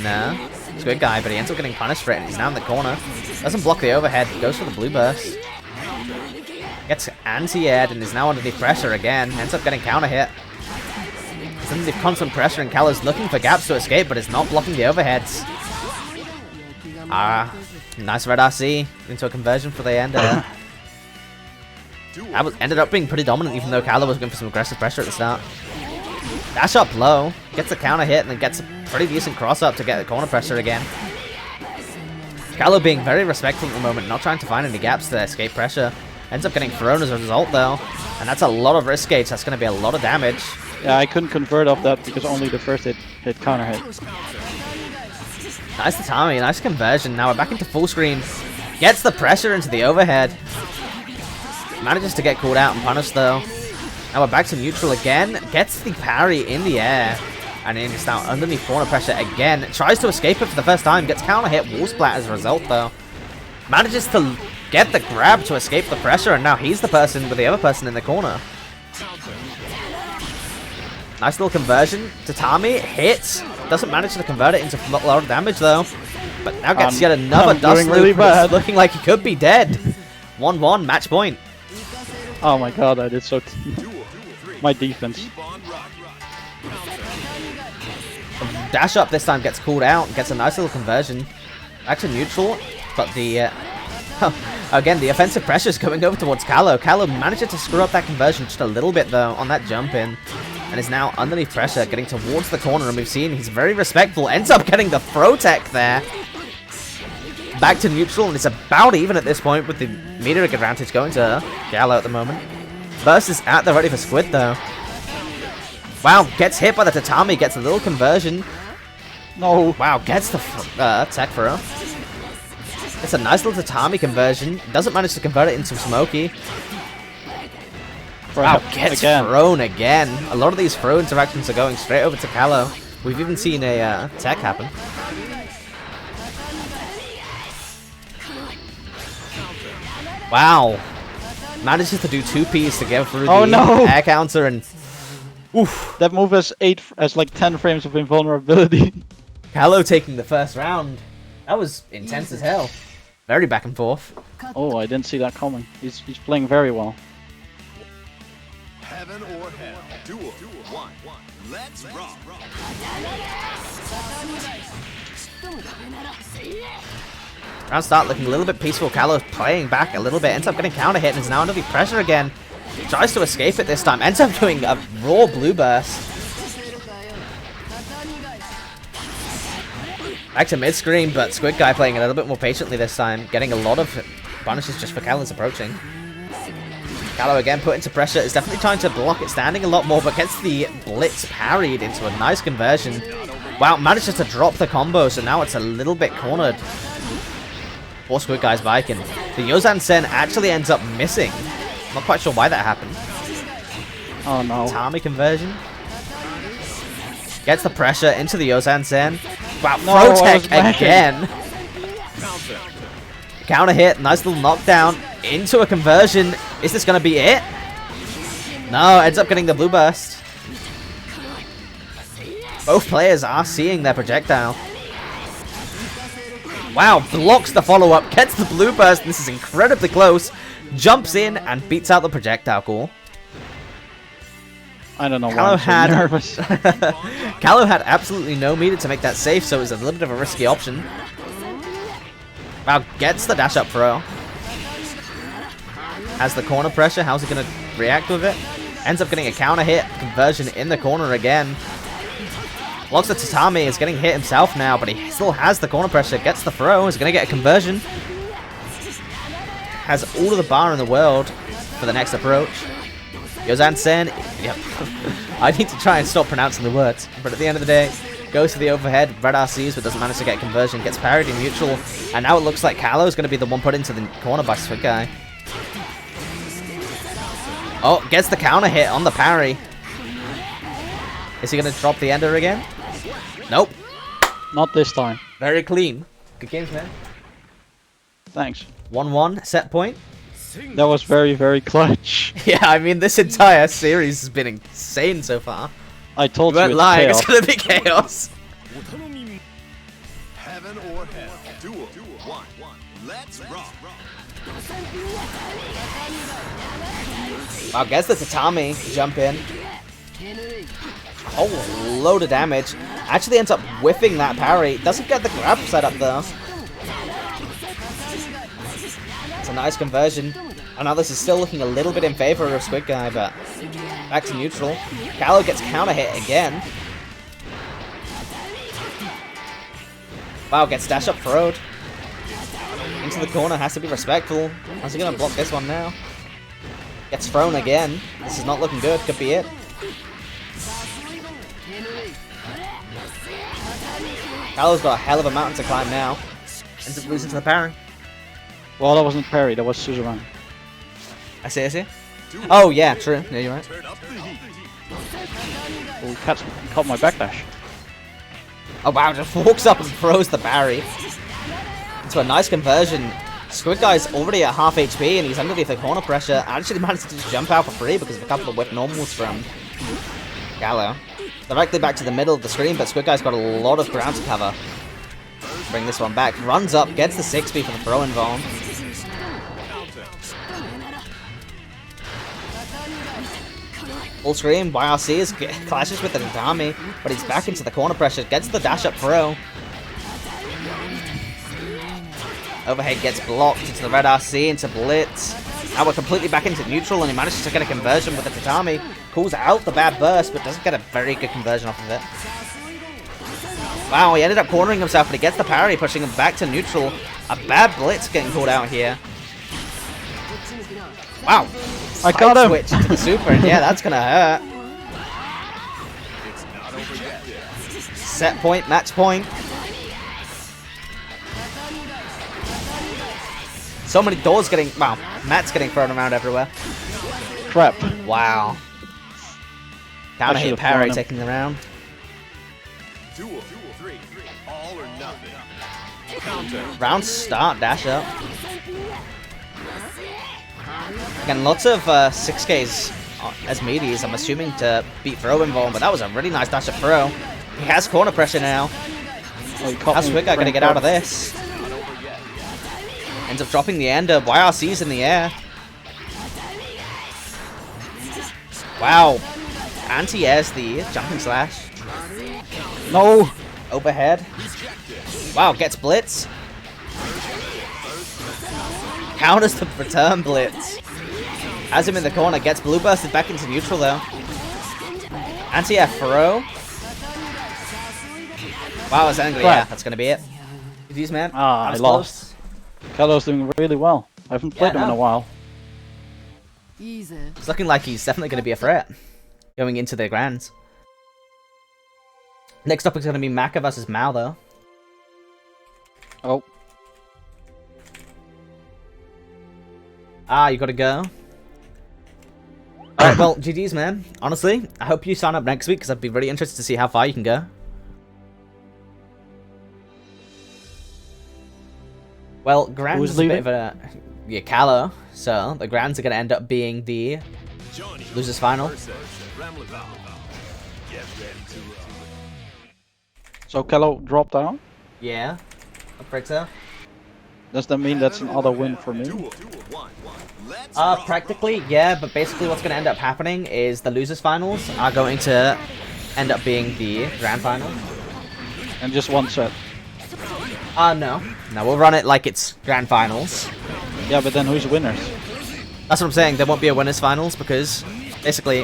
Squid Guy, but he ends up getting punished for it, and he's now in the corner. Doesn't block the overhead, goes for the blue burst. Gets anti-aired and is now underneath pressure again. Ends up getting counter hit. He's underneath constant pressure, and Callow's looking for gaps to escape, but is not blocking the overheads. Nice red RC into a conversion for the end there. That ended up being pretty dominant, even though Callow was going for some aggressive pressure at the start. Dash up low, gets a counter hit, and then gets a pretty decent cross up to get the corner pressure again. Callow being very respectful at the moment, not trying to find any gaps to escape pressure. Ends up getting thrown as a result though, and that's a lot of risk gauge. That's going to be a lot of damage. Yeah, I couldn't convert off that because only the first hit counter hit. Nice Tatami, nice conversion. Now we're back into full screen. Gets the pressure into the overhead. Manages to get called out and punished though. Now we're back to neutral again. Gets the parry in the air. And then is now underneath corner pressure again. Tries to escape it for the first time. Gets counter hit, wall splat as a result though. Manages to get the grab to escape the pressure, and now he's the person with the other person in the corner. Nice little conversion. Tatami hits. Doesn't manage to convert it into a lot of damage though. But now gets yet another dust loop. Really bad. Looking like he could be dead. 1-1, match point. Oh my god, I did so... My defense. Dash up this time gets called out and gets a nice little conversion. Back to neutral, but the... again, the offensive pressure is going over towards Callow. Callow manages to screw up that conversion just a little bit though on that jump in. And is now underneath pressure, getting towards the corner, and we've seen he's very respectful. Ends up getting the throw tech there. Back to neutral, and it's about even at this point with the meteoric advantage going to Callow at the moment. Burst is at the ready for Squid though. Wow, gets hit by the Tatami, gets a little conversion. No. Wow, gets the tech throw. It's a nice little Tatami conversion. Doesn't manage to convert it into Smokey. Wow, gets thrown again. A lot of these throw interactions are going straight over to Callow. We've even seen a tech happen. Wow. Manages to do 2Ps to get through the air counter, and oof. That move has like 10 frames of invulnerability. Callow taking the first round. That was intense as hell. Very back and forth. Oh, I didn't see that coming. He's playing very well. Heaven or hell. Duel 1. Let's rock. Round start looking a little bit peaceful. Callow playing back a little bit. Ends up getting counter hit and is now under the pressure again. Tries to escape it this time. Ends up doing a raw blue burst. Back to mid-screen, but Squid Guy playing a little bit more patiently this time. Getting a lot of punishes just for Callow's approaching. Callow again put into pressure. Is definitely trying to block it, standing a lot more, but gets the blitz parried into a nice conversion. Wow, manages to drop the combo, so now it's a little bit cornered. Poor Squid Guy's Viking. The Yozan Sen actually ends up missing. Not quite sure why that happened. Oh no. Tatami conversion. Gets the pressure into the Yozan Sen. Wow, No, throw tech again. Counter hit, nice little knockdown into a conversion. Is this going to be it? No, ends up getting the blue burst. Both players are seeing their projectile. Wow, blocks the follow-up, gets the blue burst. This is incredibly close. Jumps in and beats out the projectile. Cool. I don't know why I'm so nervous. Callow had absolutely no meter to make that safe, so it was a little bit of a risky option. Wow, gets the dash up throw. Has the corner pressure. How's he going to react with it? Ends up getting a counter hit. Conversion in the corner again. Blocks the tatami. Is getting hit himself now, but he still has the corner pressure. Gets the throw. Is going to get a conversion. Has all of the bar in the world for the next approach. Yozan-sen. Yep. I need to try and stop pronouncing the words. But at the end of the day, goes for the overhead. Red RCs, but doesn't manage to get conversion. Gets parried in neutral. And now it looks like Callow is going to be the one put into the corner by Squid Guy. Oh, gets the counter hit on the parry. Is he going to drop the ender again? Nope. Not this time. Very clean. Good games, man. Thanks. 1-1 set point. That was very, very clutch. Yeah, I mean, this entire series has been insane so far. I told You you weren't it's lying, chaos. it's gonna be chaos. Heaven or hell. Duel 1. Let's rock. Wow, gets the tatami. Jump in. Oh, load of damage. Actually ends up whiffing that parry. Doesn't get the grab set up though. It's a nice conversion. I know this is still looking a little bit in favor of Squid Guy, but back to neutral. Callow gets counter hit again. Wow, gets dash up throwed. Into the corner, has to be respectful. How's he gonna block this one now? Gets thrown again. This is not looking good, could be it. Callow's got a hell of a mountain to climb now. Ends up losing to the parry. Well, that wasn't parry, that was Suzerain. I see. Oh, yeah, true. Yeah, you're right. Oh, caught my backdash. Oh, wow, just walks up and throws the parry. Into a nice conversion. Squid Guy's already at half HP and he's underneath the corner pressure. Actually managed to just jump out for free because of a couple of whip normals from Callow. Directly back to the middle of the screen, but Squid Guy's got a lot of ground to cover. Bring this one back. Runs up, gets the 6B for the throw involved. Full screen, YRC clashes with the tatami, but he's back into the corner pressure, gets the dash up throw. Overhead gets blocked into the red RC, into blitz. Now we're completely back into neutral and he manages to get a conversion with the tatami. Pulls out the bad burst, but doesn't get a very good conversion off of it. Wow, he ended up cornering himself, but he gets the parry, pushing him back to neutral. A bad blitz getting called out here. Wow. I got him. Switch to the super, and yeah, that's gonna hurt. Set point, match point. So many doors getting, wow, Matt's getting thrown around everywhere. Crap. Wow. Counter hit parry thrown him. taking the round. Duel 3. All or nothing. Counter. Round start, dash up. Again, lots of 6Ks as meaties, I'm assuming, to beat throw involved, but that was a really nice dash up throw. He has corner pressure now. Oh, How's Squid Guy gonna get out of this? Ends up dropping the ender. YRC's in the air. Wow. Anti-airs the jumping slash. No. Overhead. Wow, gets blitz. Counters the return blitz. Has him in the corner. Gets blue bursted back into neutral though. Anti-air throw. Wow, it's angry. Yeah, that's gonna be it. GG's, man. Ah, I was lost. Callow's doing really well. I haven't played him in a while. It's looking like he's definitely going to be a threat going into the grands. Next up is going to be Maka versus Mao, though. Oh. Ah, you got to go. Alright, well, GG's, man. Honestly, I hope you sign up next week because I'd be really interested to see how far you can go. Well, Grands is a bit of a... Yeah, Callow. So, the Grands are going to end up being the losers final. Get ready to rock. So Kello dropped out? Yeah, I'm afraid so. Does that mean that's another win for me? Duel 1. Let's rock. Practically, yeah, but basically what's going to end up happening is the losers finals are going to end up being the grand finals. And just one set. No. No, we'll run it like it's grand finals. Yeah, but then who's winners? That's what I'm saying, there won't be a winners finals because basically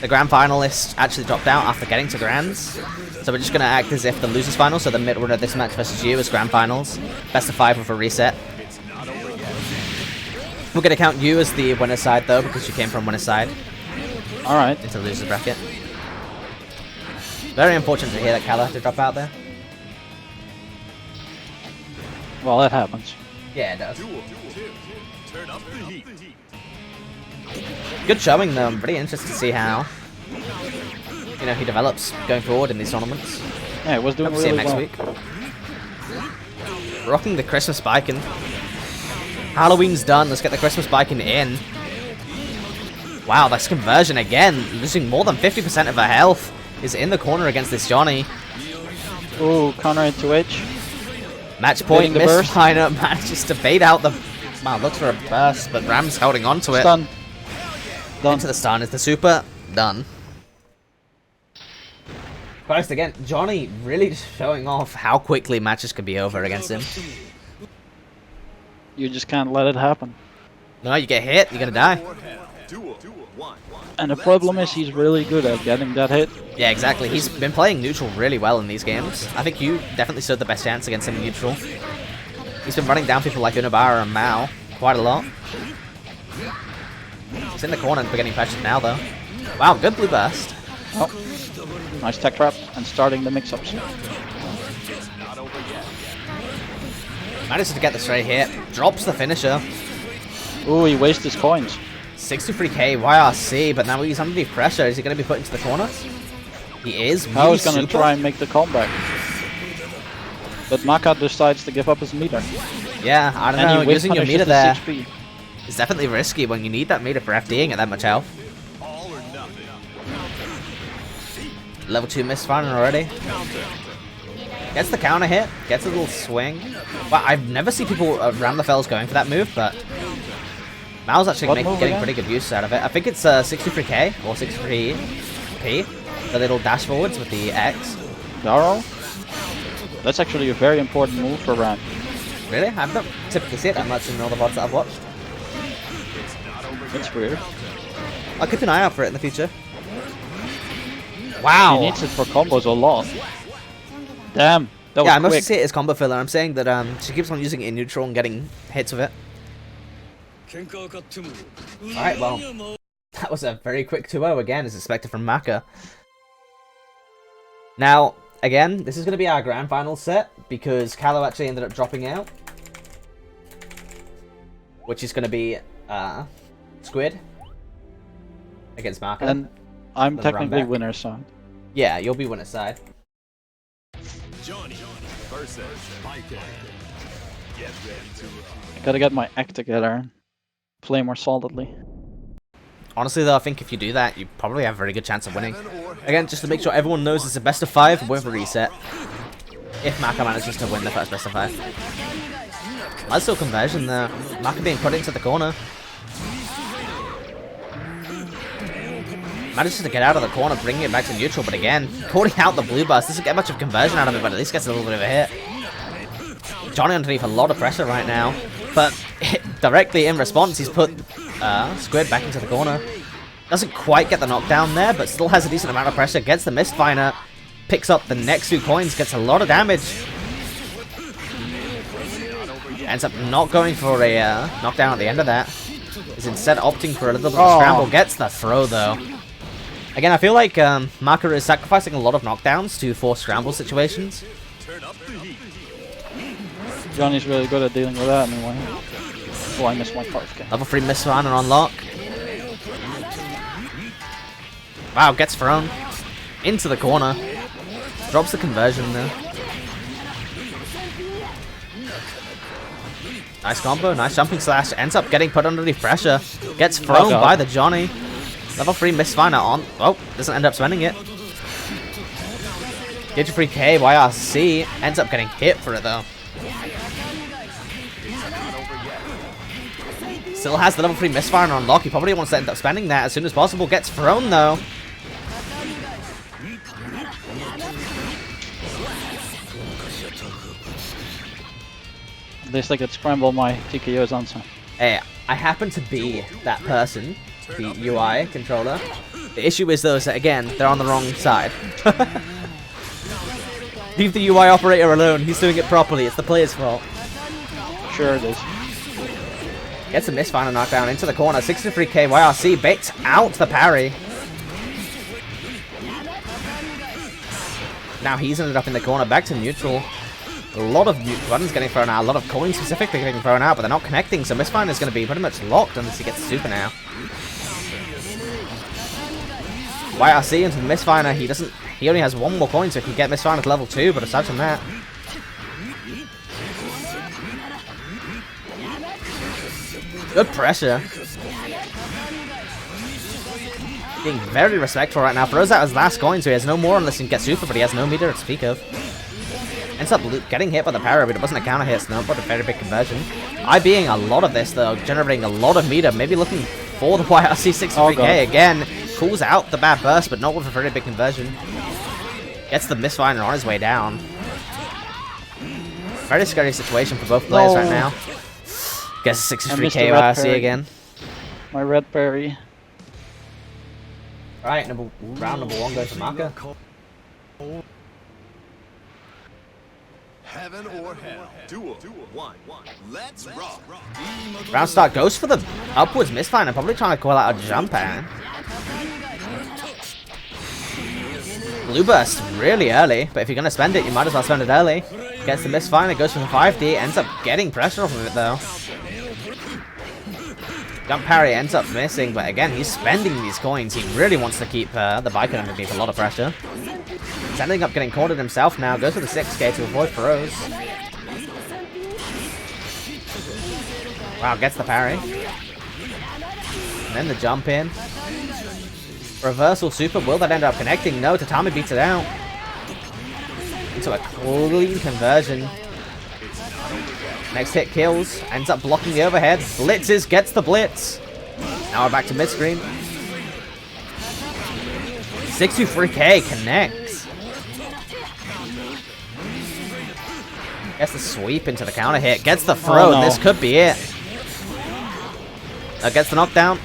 the grand finalists actually dropped out after getting to grands. So we're just going to act as if the losers finals, so the mid-winner of this match versus you is grand finals. Best of 5 with a reset. We're going to count you as the winner side though, because you came from winner side. Alright. Into the losers bracket. Very unfortunate to hear that Kala had to drop out there. Well, that happens. Yeah, it does. Duel 2. Turn up the heat. Good showing though. I'm pretty interested to see how he develops going forward in these tournaments. Yeah, it was doing Hope to see him really next well. week. Rocking the Christmas biking. Halloween's done. Let's get the Christmas biking in. Wow, that's conversion again. Losing more than 50% of her health. Is in the corner against this Johnny. Ooh, counter into H. Match point. the Miss burst. Finer manages to bait out the. Wow, looks for a burst, but Ram's holding on to it. Stun. Done. Into the stun is the super. Done. First again, Johnny really just showing off how quickly matches can be over against him. You just can't let it happen. No, you get hit, you're gonna die. Duel 1. And the problem is he's really good at getting that hit. Yeah, exactly. He's been playing neutral really well in these games. I think you definitely stood the best chance against him in neutral. He's been running down people like Unabara and Mao quite a lot. He's in the corner and getting pressured now, though. Wow, good blue burst. Oh. Nice tech trap and starting the mix-ups. Manages to get the straight hit. Drops the finisher. Ooh, he wastes his coins. 63k YRC, but now he's underneath pressure. Is he going to be put into the corner? He is. How is going to super. try and make the comeback. But Maka decides to give up his meter. Yeah, I don't And know. he whip Using your punishes meter the there 6p. is definitely risky when you need that meter for FDing at that much health. All or nothing. Level 2 miss fire already. Gets the counter hit. Gets a little swing. Well, I've never seen people around the fells going for that move, but Mao's actually What move getting again? pretty good use out of it. I think it's 63k or 63p. The little dash forwards with the X. Garo? That's actually a very important move for Ram. Really? I don't typically see it that much in all the VODs that I've watched. That's weird. I'll keep an eye out for it in the future. Wow. He needs it for combos a lot. Damn, that was Yeah, I mostly quick. see it as combo filler. I'm saying that she keeps on using it in neutral and getting hits with it. Alright, well, that was a very quick 2-0 again, as expected from Maka. Now, again, this is going to be our grand final set, because Callow actually ended up dropping out. Which is going to be Squid against Maka. And I'm Then run technically back. winner side. Yeah, you'll be winner side. Johnny versus Michael. Get ready to rock. I gotta get my act together and play more solidly. Honestly, though, I think if you do that, you probably have a very good chance of winning. Again, just to make sure everyone knows it's a best of 5 with a reset. If Maka manages to win the first best of 5. That's still conversion there. Maka being put into the corner. Manages to get out of the corner, bringing it back to neutral, but again, calling out the blue burst. Doesn't get much of conversion out of it, but at least gets a little bit of a hit. Johnny underneath a lot of pressure right now, but directly in response, he's put Squid back into the corner. Doesn't quite get the knockdown there, but still has a decent amount of pressure. Gets the Mistfinder, picks up the next 2 coins, gets a lot of damage. Ends up not going for a knockdown at the end of that. Is instead opting for a little bit of scramble. Gets the throw though. Again, I feel like Maka is sacrificing a lot of knockdowns to force scramble situations. Turn up the heat. Johnny's really good at dealing with that anyway. Oh, I missed my part again. Level 3 Mistfinder on lock. Wow, gets thrown into the corner. Drops the conversion there. Nice combo, nice jumping slash. Ends up getting put underneath pressure. Gets thrown by the Johnny. Level 3 Mistfinder on. Oh, doesn't end up spending it. Digifree-K, YRC ends up getting hit for it though. Still has the level 3 misfire on unlock. He probably wants to end up spending that as soon as possible. Gets thrown though. At least I could scramble my TKO's answer. Hey, I happen to be that person, the UI controller. The issue is though is that again, they're on the wrong side. Leave the UI operator alone. He's doing it properly. It's the player's fault. Sure it is. Gets a misfire knockdown into the corner. 63k YRC baits out the parry. Now he's ended up in the corner. Back to neutral. A lot of buttons getting thrown out. A lot of coins specifically getting thrown out, but they're not connecting. So misfire is going to be pretty much locked unless he gets super now. YRC into the misfire. He only has one more coin, so he can get misfire to level 2. But aside from that, good pressure. Being very respectful right now. Throws out his last coin, so he has no more unless he can get super, but he has no meter to speak of. Ends up getting hit by the parry, but it wasn't a counter hit, so no, but a very big conversion. IBing a lot of this, though, generating a lot of meter. Maybe looking for the YRC 63k again. Cools out the bad burst, but not with a very big conversion. Gets the misfire on his way down. Very scary situation for both players right now. Gets 63k YRC again. My red parry. Alright, round number 1 goes to Maka. Heaven or hell. Duel 1. Let's rock. Round start goes for the upwards misfire. I'm probably trying to call out a jump at. Blue burst really early, but if you're going to spend it, you might as well spend it early. Gets the misfire, it goes for the 5D, ends up getting pressure off of it though. Jump parry ends up missing, but again, he's spending these coins. He really wants to keep the biker underneath a lot of pressure. He's ending up getting cornered himself now. Goes for the 6k to avoid throws. Wow, gets the parry. And then the jump in. Reversal super. Will that end up connecting? No, Tatami beats it out. Into a clean conversion. Next hit kills. Ends up blocking the overhead. Blitzes. Gets the blitz. Now we're back to mid-screen. 63k connects. Gets the sweep into the counter hit. Gets the throw. Oh, no. This could be it. Gets the knockdown.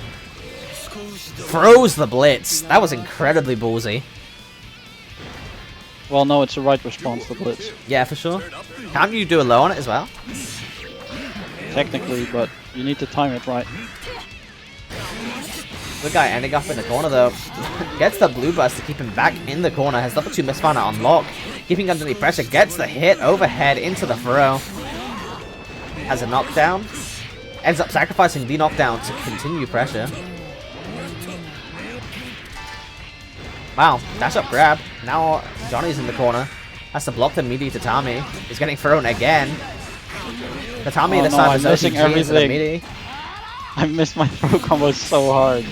Throws the blitz. That was incredibly ballsy. Well, no, it's the right response, the blitz. Yeah, for sure. Can't you do a low on it as well? Technically, but you need to time it right. The guy ending up in the corner though. Gets the blue burst to keep him back in the corner. Has level 2 misfire on lock. Keeping underneath pressure. Gets the hit overhead into the throw. Has a knockdown. Ends up sacrificing the knockdown to continue pressure. Wow, dash up grab. Now Johnny's in the corner. Has to block the meaty Tatami. He's getting thrown again. Tatami this time is missing OTG into the meaty. I missed my throw combo so hard.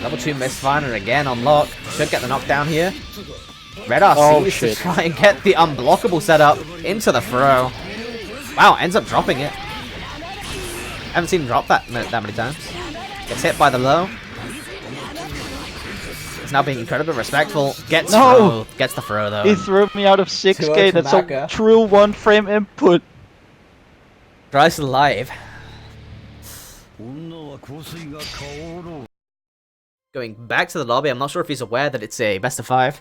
Level 2 misfire again on lock. Should get the knockdown here. Red RC to try and get the unblockable setup into the throw. Wow, ends up dropping it. Haven't seen him drop that many times. Gets hit by the low. He's now being incredibly respectful. Gets the throw though. He threw me out of 6k. That's Maka. a true 1 frame input. Dry's alive. Going back to the lobby, I'm not sure if he's aware that it's a best of 5.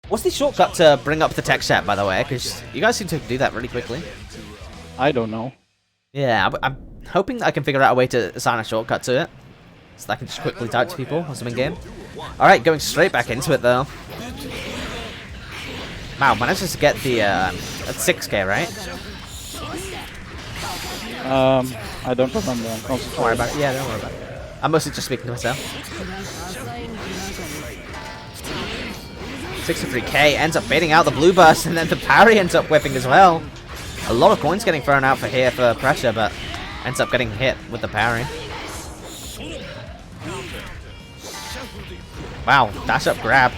What's the shortcut to bring up the text chat, by the way? Because you guys seem to do that really quickly. I don't know. Yeah, I'm hoping that I can figure out a way to assign a shortcut to it. So that I can just quickly type to people whilst I'm in game. Alright, going straight back into it though. Wow, manages to get the at 6k, right? I don't remember. Don't worry about it. Yeah, don't worry about it. I'm mostly just speaking to myself. 63k ends up baiting out the blue burst, and then the parry ends up whipping as well. A lot of coins getting thrown out for here for pressure, but ends up getting hit with the parry. Wow, dash up grab.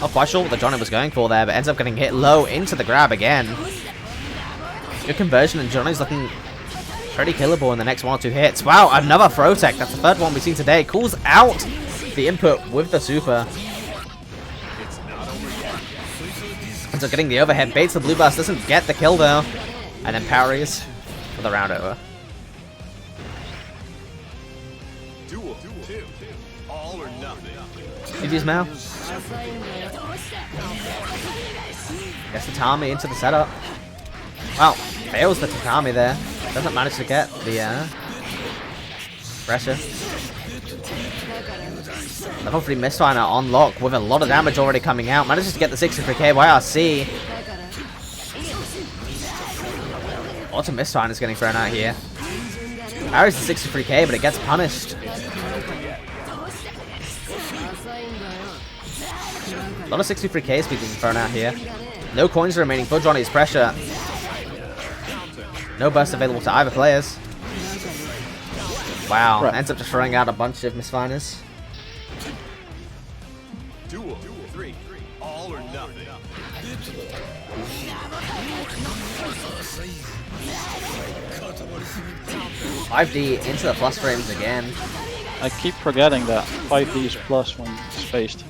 Not quite sure what the Johnny was going for there, but ends up getting hit low into the grab again. Good conversion, and Johnny's looking pretty killable in the next 1 or 2 hits. Wow, another throw tech. That's the third one we've seen today. Calls out the input with the super. Ends up getting the overhead, baits the blue burst, doesn't get the kill though. And then parries for the round over. Duel 2. All or nothing. GG's Mao. Gets the Tatami into the setup. Wow, fails the Tatami there. Doesn't manage to get the pressure. Level 3 Mistfire on lock with a lot of damage already coming out. Manages to get the 63k YRC. Lots of Mistfire is getting thrown out here. Parries the 63k, but it gets punished. A lot of 63k speed being thrown out here. No coins remaining for Johnny's pressure. No burst available to either players. Wow, ends up just throwing out a bunch of misfiners. Duel 3. All or nothing. 5D into the plus frames again. I keep forgetting that 5D is plus when spaced.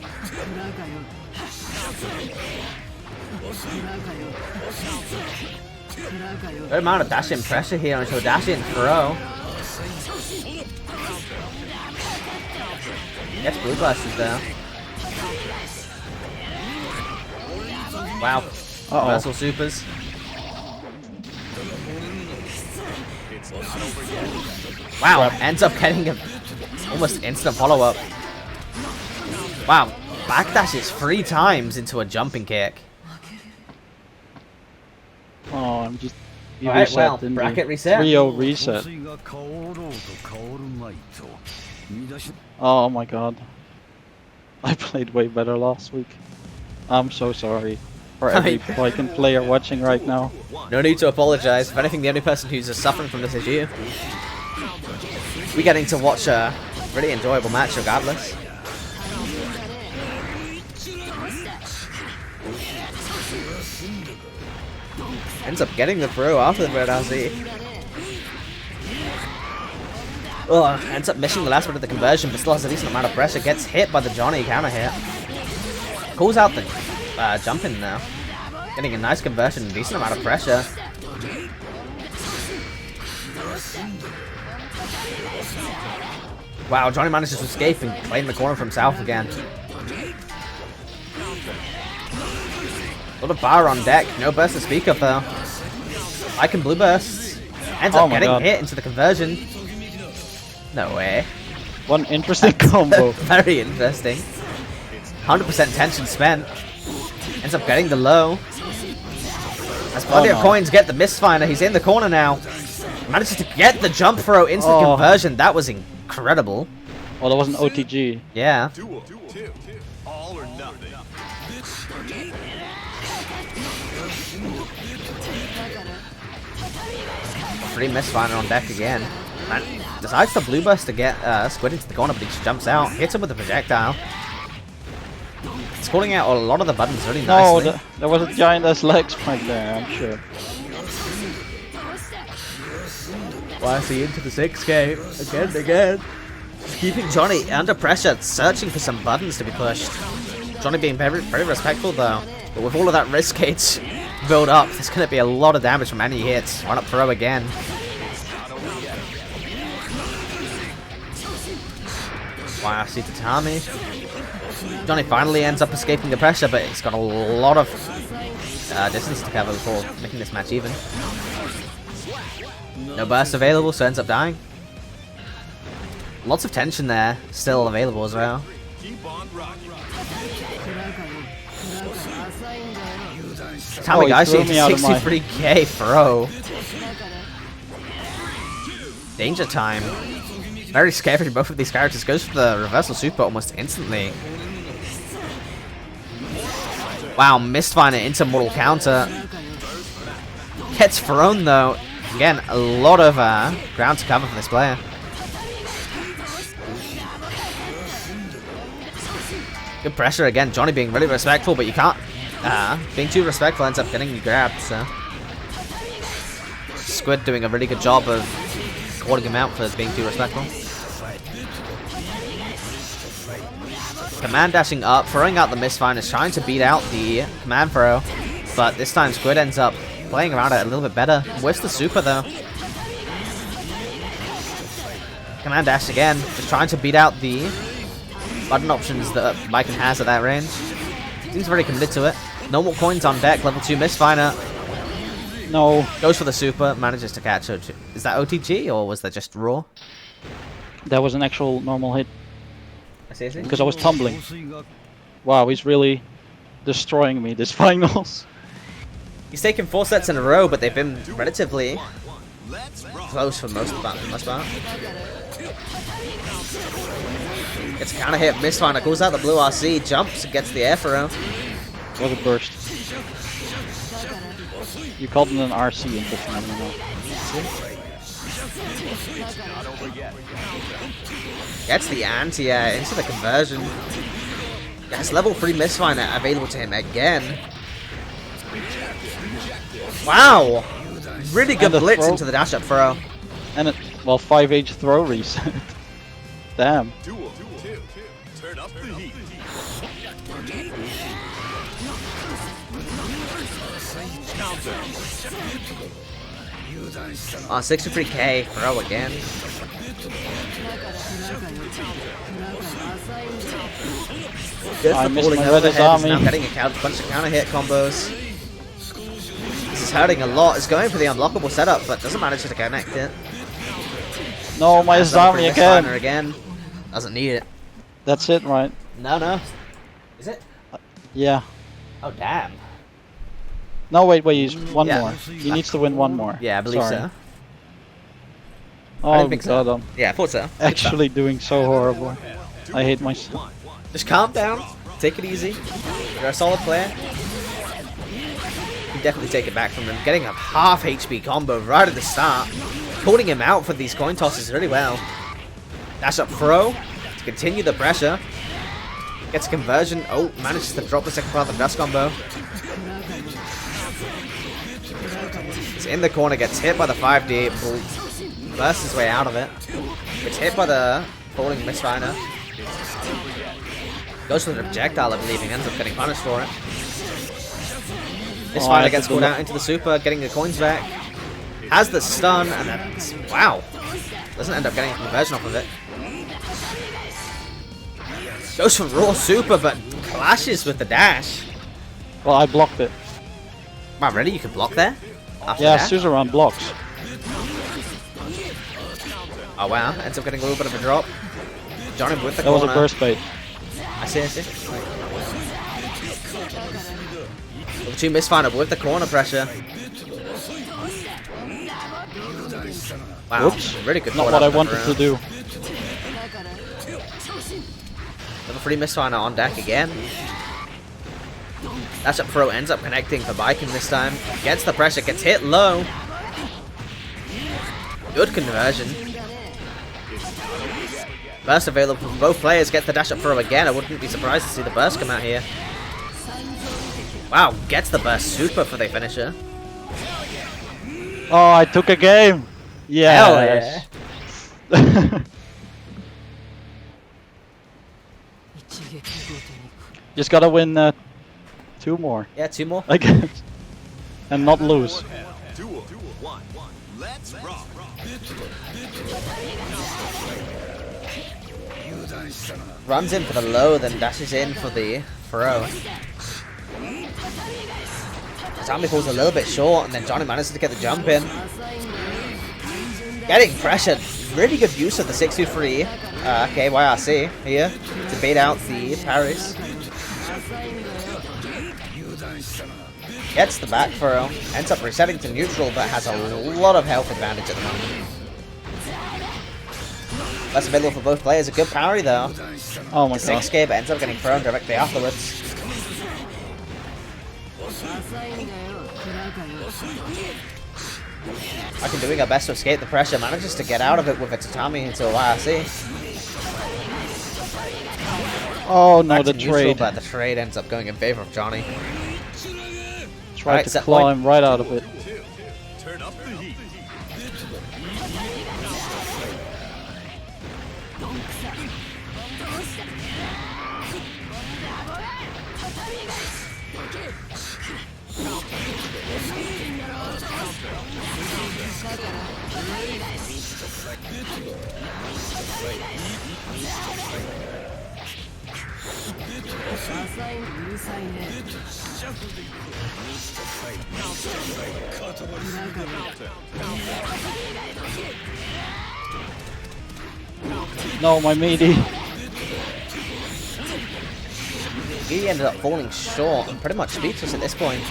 Good amount of dash in pressure here onto a dash in throw. Gets blue blasted though. Wow. Reversal supers. Wow, ends up getting a almost instant follow-up. Wow, backdashes 3 times into a jumping kick. Oh, I'm just... You Alright, reset, well, didn't bracket you? reset. 3-0 reset. Oh my god. I played way better last week. I'm so sorry for every Viking player watching right now. No need to apologize. If anything, the only person who's suffering from this is you. We're getting to watch a really enjoyable match regardless. Ends up getting the throw after the Red RC. Ugh, ends up missing the last bit of the conversion, but still has a decent amount of pressure. Gets hit by the Johnny counter hit. Calls out the jump in now. Getting a nice conversion, decent amount of pressure. Wow, Johnny manages to escape and claim the corner for himself again. A lot of bar on deck, no burst to speak of though. I can blue burst. Ends up getting hit into the conversion. No way. One interesting combo. Very interesting. 100% tension spent. Ends up getting the low. As plenty of coins get the misfire. He's in the corner now. Manages to get the jump throw into the conversion. That was incredible. Well, that was an OTG. Yeah. Duel 2. All or nothing. Free misfire on deck again. Man decides to blue burst to get Squid into the corner, but he just jumps out. Hits him with a projectile. It's calling out a lot of the buttons really nicely. No, there was a giant ass leg spike there, I'm sure. Why is he into the 6k? Again and again. Keeping Johnny under pressure, searching for some buttons to be pushed. Johnny being very, very respectful though. But with all of that risk gates build up, there's going to be a lot of damage from any hits. Run up throw again. Wow, see Tatami. Johnny finally ends up escaping the pressure, but he's got a lot of distance to cover before making this match even. No burst available, so ends up dying. Lots of tension there, still available as well. Keep on rocking. Tamagaishi 63k throw. Danger time. Very scary, both of these characters. Goes for the reversal super almost instantly. Wow, Mistfire into mortal counter. Gets thrown though. Again, a lot of ground to cover for this player. Good pressure again. Johnny being really respectful, but you can't. Being too respectful ends up getting you grabbed, so. Squid doing a really good job of calling him out for being too respectful. Command dashing up, throwing out the misfire, is trying to beat out the command throw, but this time Squid ends up playing around it a little bit better. Where's the super though? Command dash again, just trying to beat out the button options that Viking has at that range. Seems very committed to it. No more coins on deck, level 2 misfire. No. Goes for the super, manages to catch it. Is that OTG or was that just raw? That was an actual normal hit. I see. Because I was tumbling. Wow, he's really destroying me this finals. He's taken 4 sets in a row, but they've been relatively close for most part. Gets a counter hit, misfire, goes out the blue RC, jumps, and gets the air throw. Was a burst. You called it an RC in this one, Gets the anti-air into the conversion. Gets level 3 misfire available to him again. Wow! Really good blitz throw. into the dash up throw. And it, well, 5H throw reset. Damn. Duel 2. Turn up the heat. Oh, 63k throw again. Good I for missed pulling my overhead. Red He's now Army. getting a bunch of counter hit combos. This is hurting a lot. It's going for the unblockable setup, but doesn't manage to connect it. No, my Zami again. again. Doesn't need it. That's it, right? No. Is it? Yeah. Oh, damn. No, wait, he's one Yeah. more. He needs to win one more. Yeah, I believe Sorry. so. Oh, I didn't think so. God, I'm Yeah, I thought so. actually doing so horrible. I hate myself. Just calm down. Take it easy. You're a solid player. You can definitely take it back from him. Getting a half HP combo right at the start. Calling him out for these coin tosses really well. Dash up throw to continue the pressure. Gets a conversion. Oh, manages to drop the second part of the dust combo. He's in the corner, gets hit by the 5D. Bursts his way out of it. Gets hit by the falling misfire. Goes for the projectile, I believe, and ends up getting punished for it. Misfire gets called out into the super, getting the coins back. Has the stun, and that's... Wow. Doesn't end up getting a conversion off of it. Goes for raw super, but clashes with the dash. Well, I blocked it. Wow, really? You could block there? After Yeah, that? Suzerain blocks. Oh wow, ends up getting a little bit of a drop. Johnny with the That corner. was a burst bait. I see. Level 2 misfire with the corner pressure. Wow, Whoops. really good. Not what I wanted to do. Level 3 misfire on deck again. Dash up throw ends up connecting for Viking this time. Gets the pressure, gets hit low. Good conversion. Burst available from both players. Gets the dash up throw again. I wouldn't be surprised to see the burst come out here. Wow, gets the burst super for the finisher. Oh, I took a game. Yes. Just gotta win 2 more, Yeah, 2 more. I guess, and not lose. Duel 1. Let's rock. Runs in for the low, then dashes in for the throw. Tommy falls a little bit short, and then Johnny manages to get the jump in. Getting pressured. Really good use of the 623 KYRC here to bait out the parries. Gets the back throw. Ends up resetting to neutral, but has a lot of health advantage at the moment. That's available for both players. A good parry though. Oh my god. 6k, but ends up getting thrown directly afterwards. Viking doing her best to escape the pressure, manages to get out of it with a tatami into a YRC. Oh no, Back the to neutral, trade. but the trade ends up going in favor of Johnny. Tried Alright, to set claw point. him right out of it. Turn up the heat. No, my meaty. He ended up falling short and pretty much speechless at this point.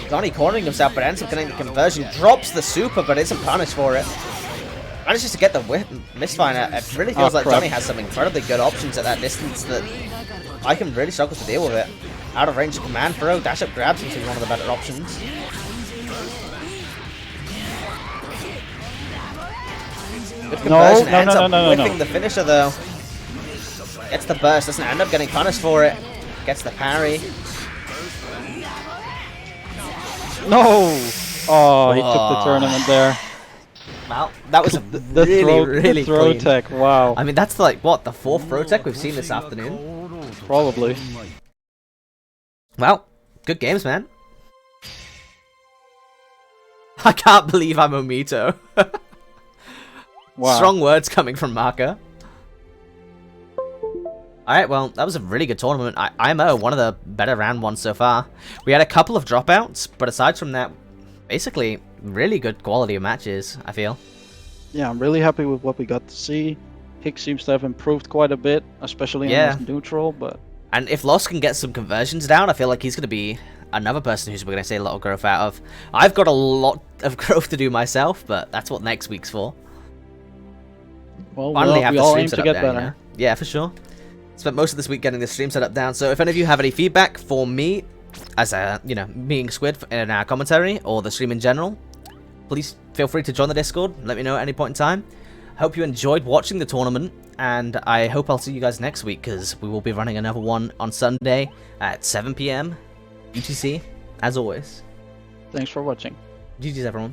Johnny cornering himself, but ends up getting the conversion. Drops the super, but isn't punished for it. Manages to get the misfire. It really feels like crap. Johnny has some incredibly good options at that distance that I can really struggle to deal with it. Out of range command throw, dash up grab seems to be one of the better options. Good conversion, ends up whipping the finisher though. Gets the burst, doesn't end up getting punished for it. Gets the parry. No! Oh, he took the tournament there. Well, that was a The really throw clean. tech, wow. I mean, that's like, what, the 4th throw tech we've seen this afternoon? Probably. Well, good games, man. I can't believe I'm Omito. Wow. Strong words coming from Marker. Alright, well, that was a really good tournament. IMO, one of the better round ones so far. We had a couple of dropouts, but aside from that, basically, really good quality of matches, I feel. Yeah, I'm really happy with what we got to see. Hick seems to have improved quite a bit, especially Yeah. on his neutral, but... And if Lost can get some conversions down, I feel like he's going to be another person who's we're going to see a lot of growth out of. I've got a lot of growth to do myself, but that's what next week's for. Well, Finally have we the all stream aim set to up get down, better. you know? Yeah, for sure. Spent most of this week getting the stream set up down, so if any of you have any feedback for me, as a, you know, being Squid in our commentary, or the stream in general, please feel free to join the Discord, let me know at any point in time. Hope you enjoyed watching the tournament, and I hope I'll see you guys next week, because we will be running another one on Sunday at 7 PM UTC, as always. Thanks for watching. GG's everyone.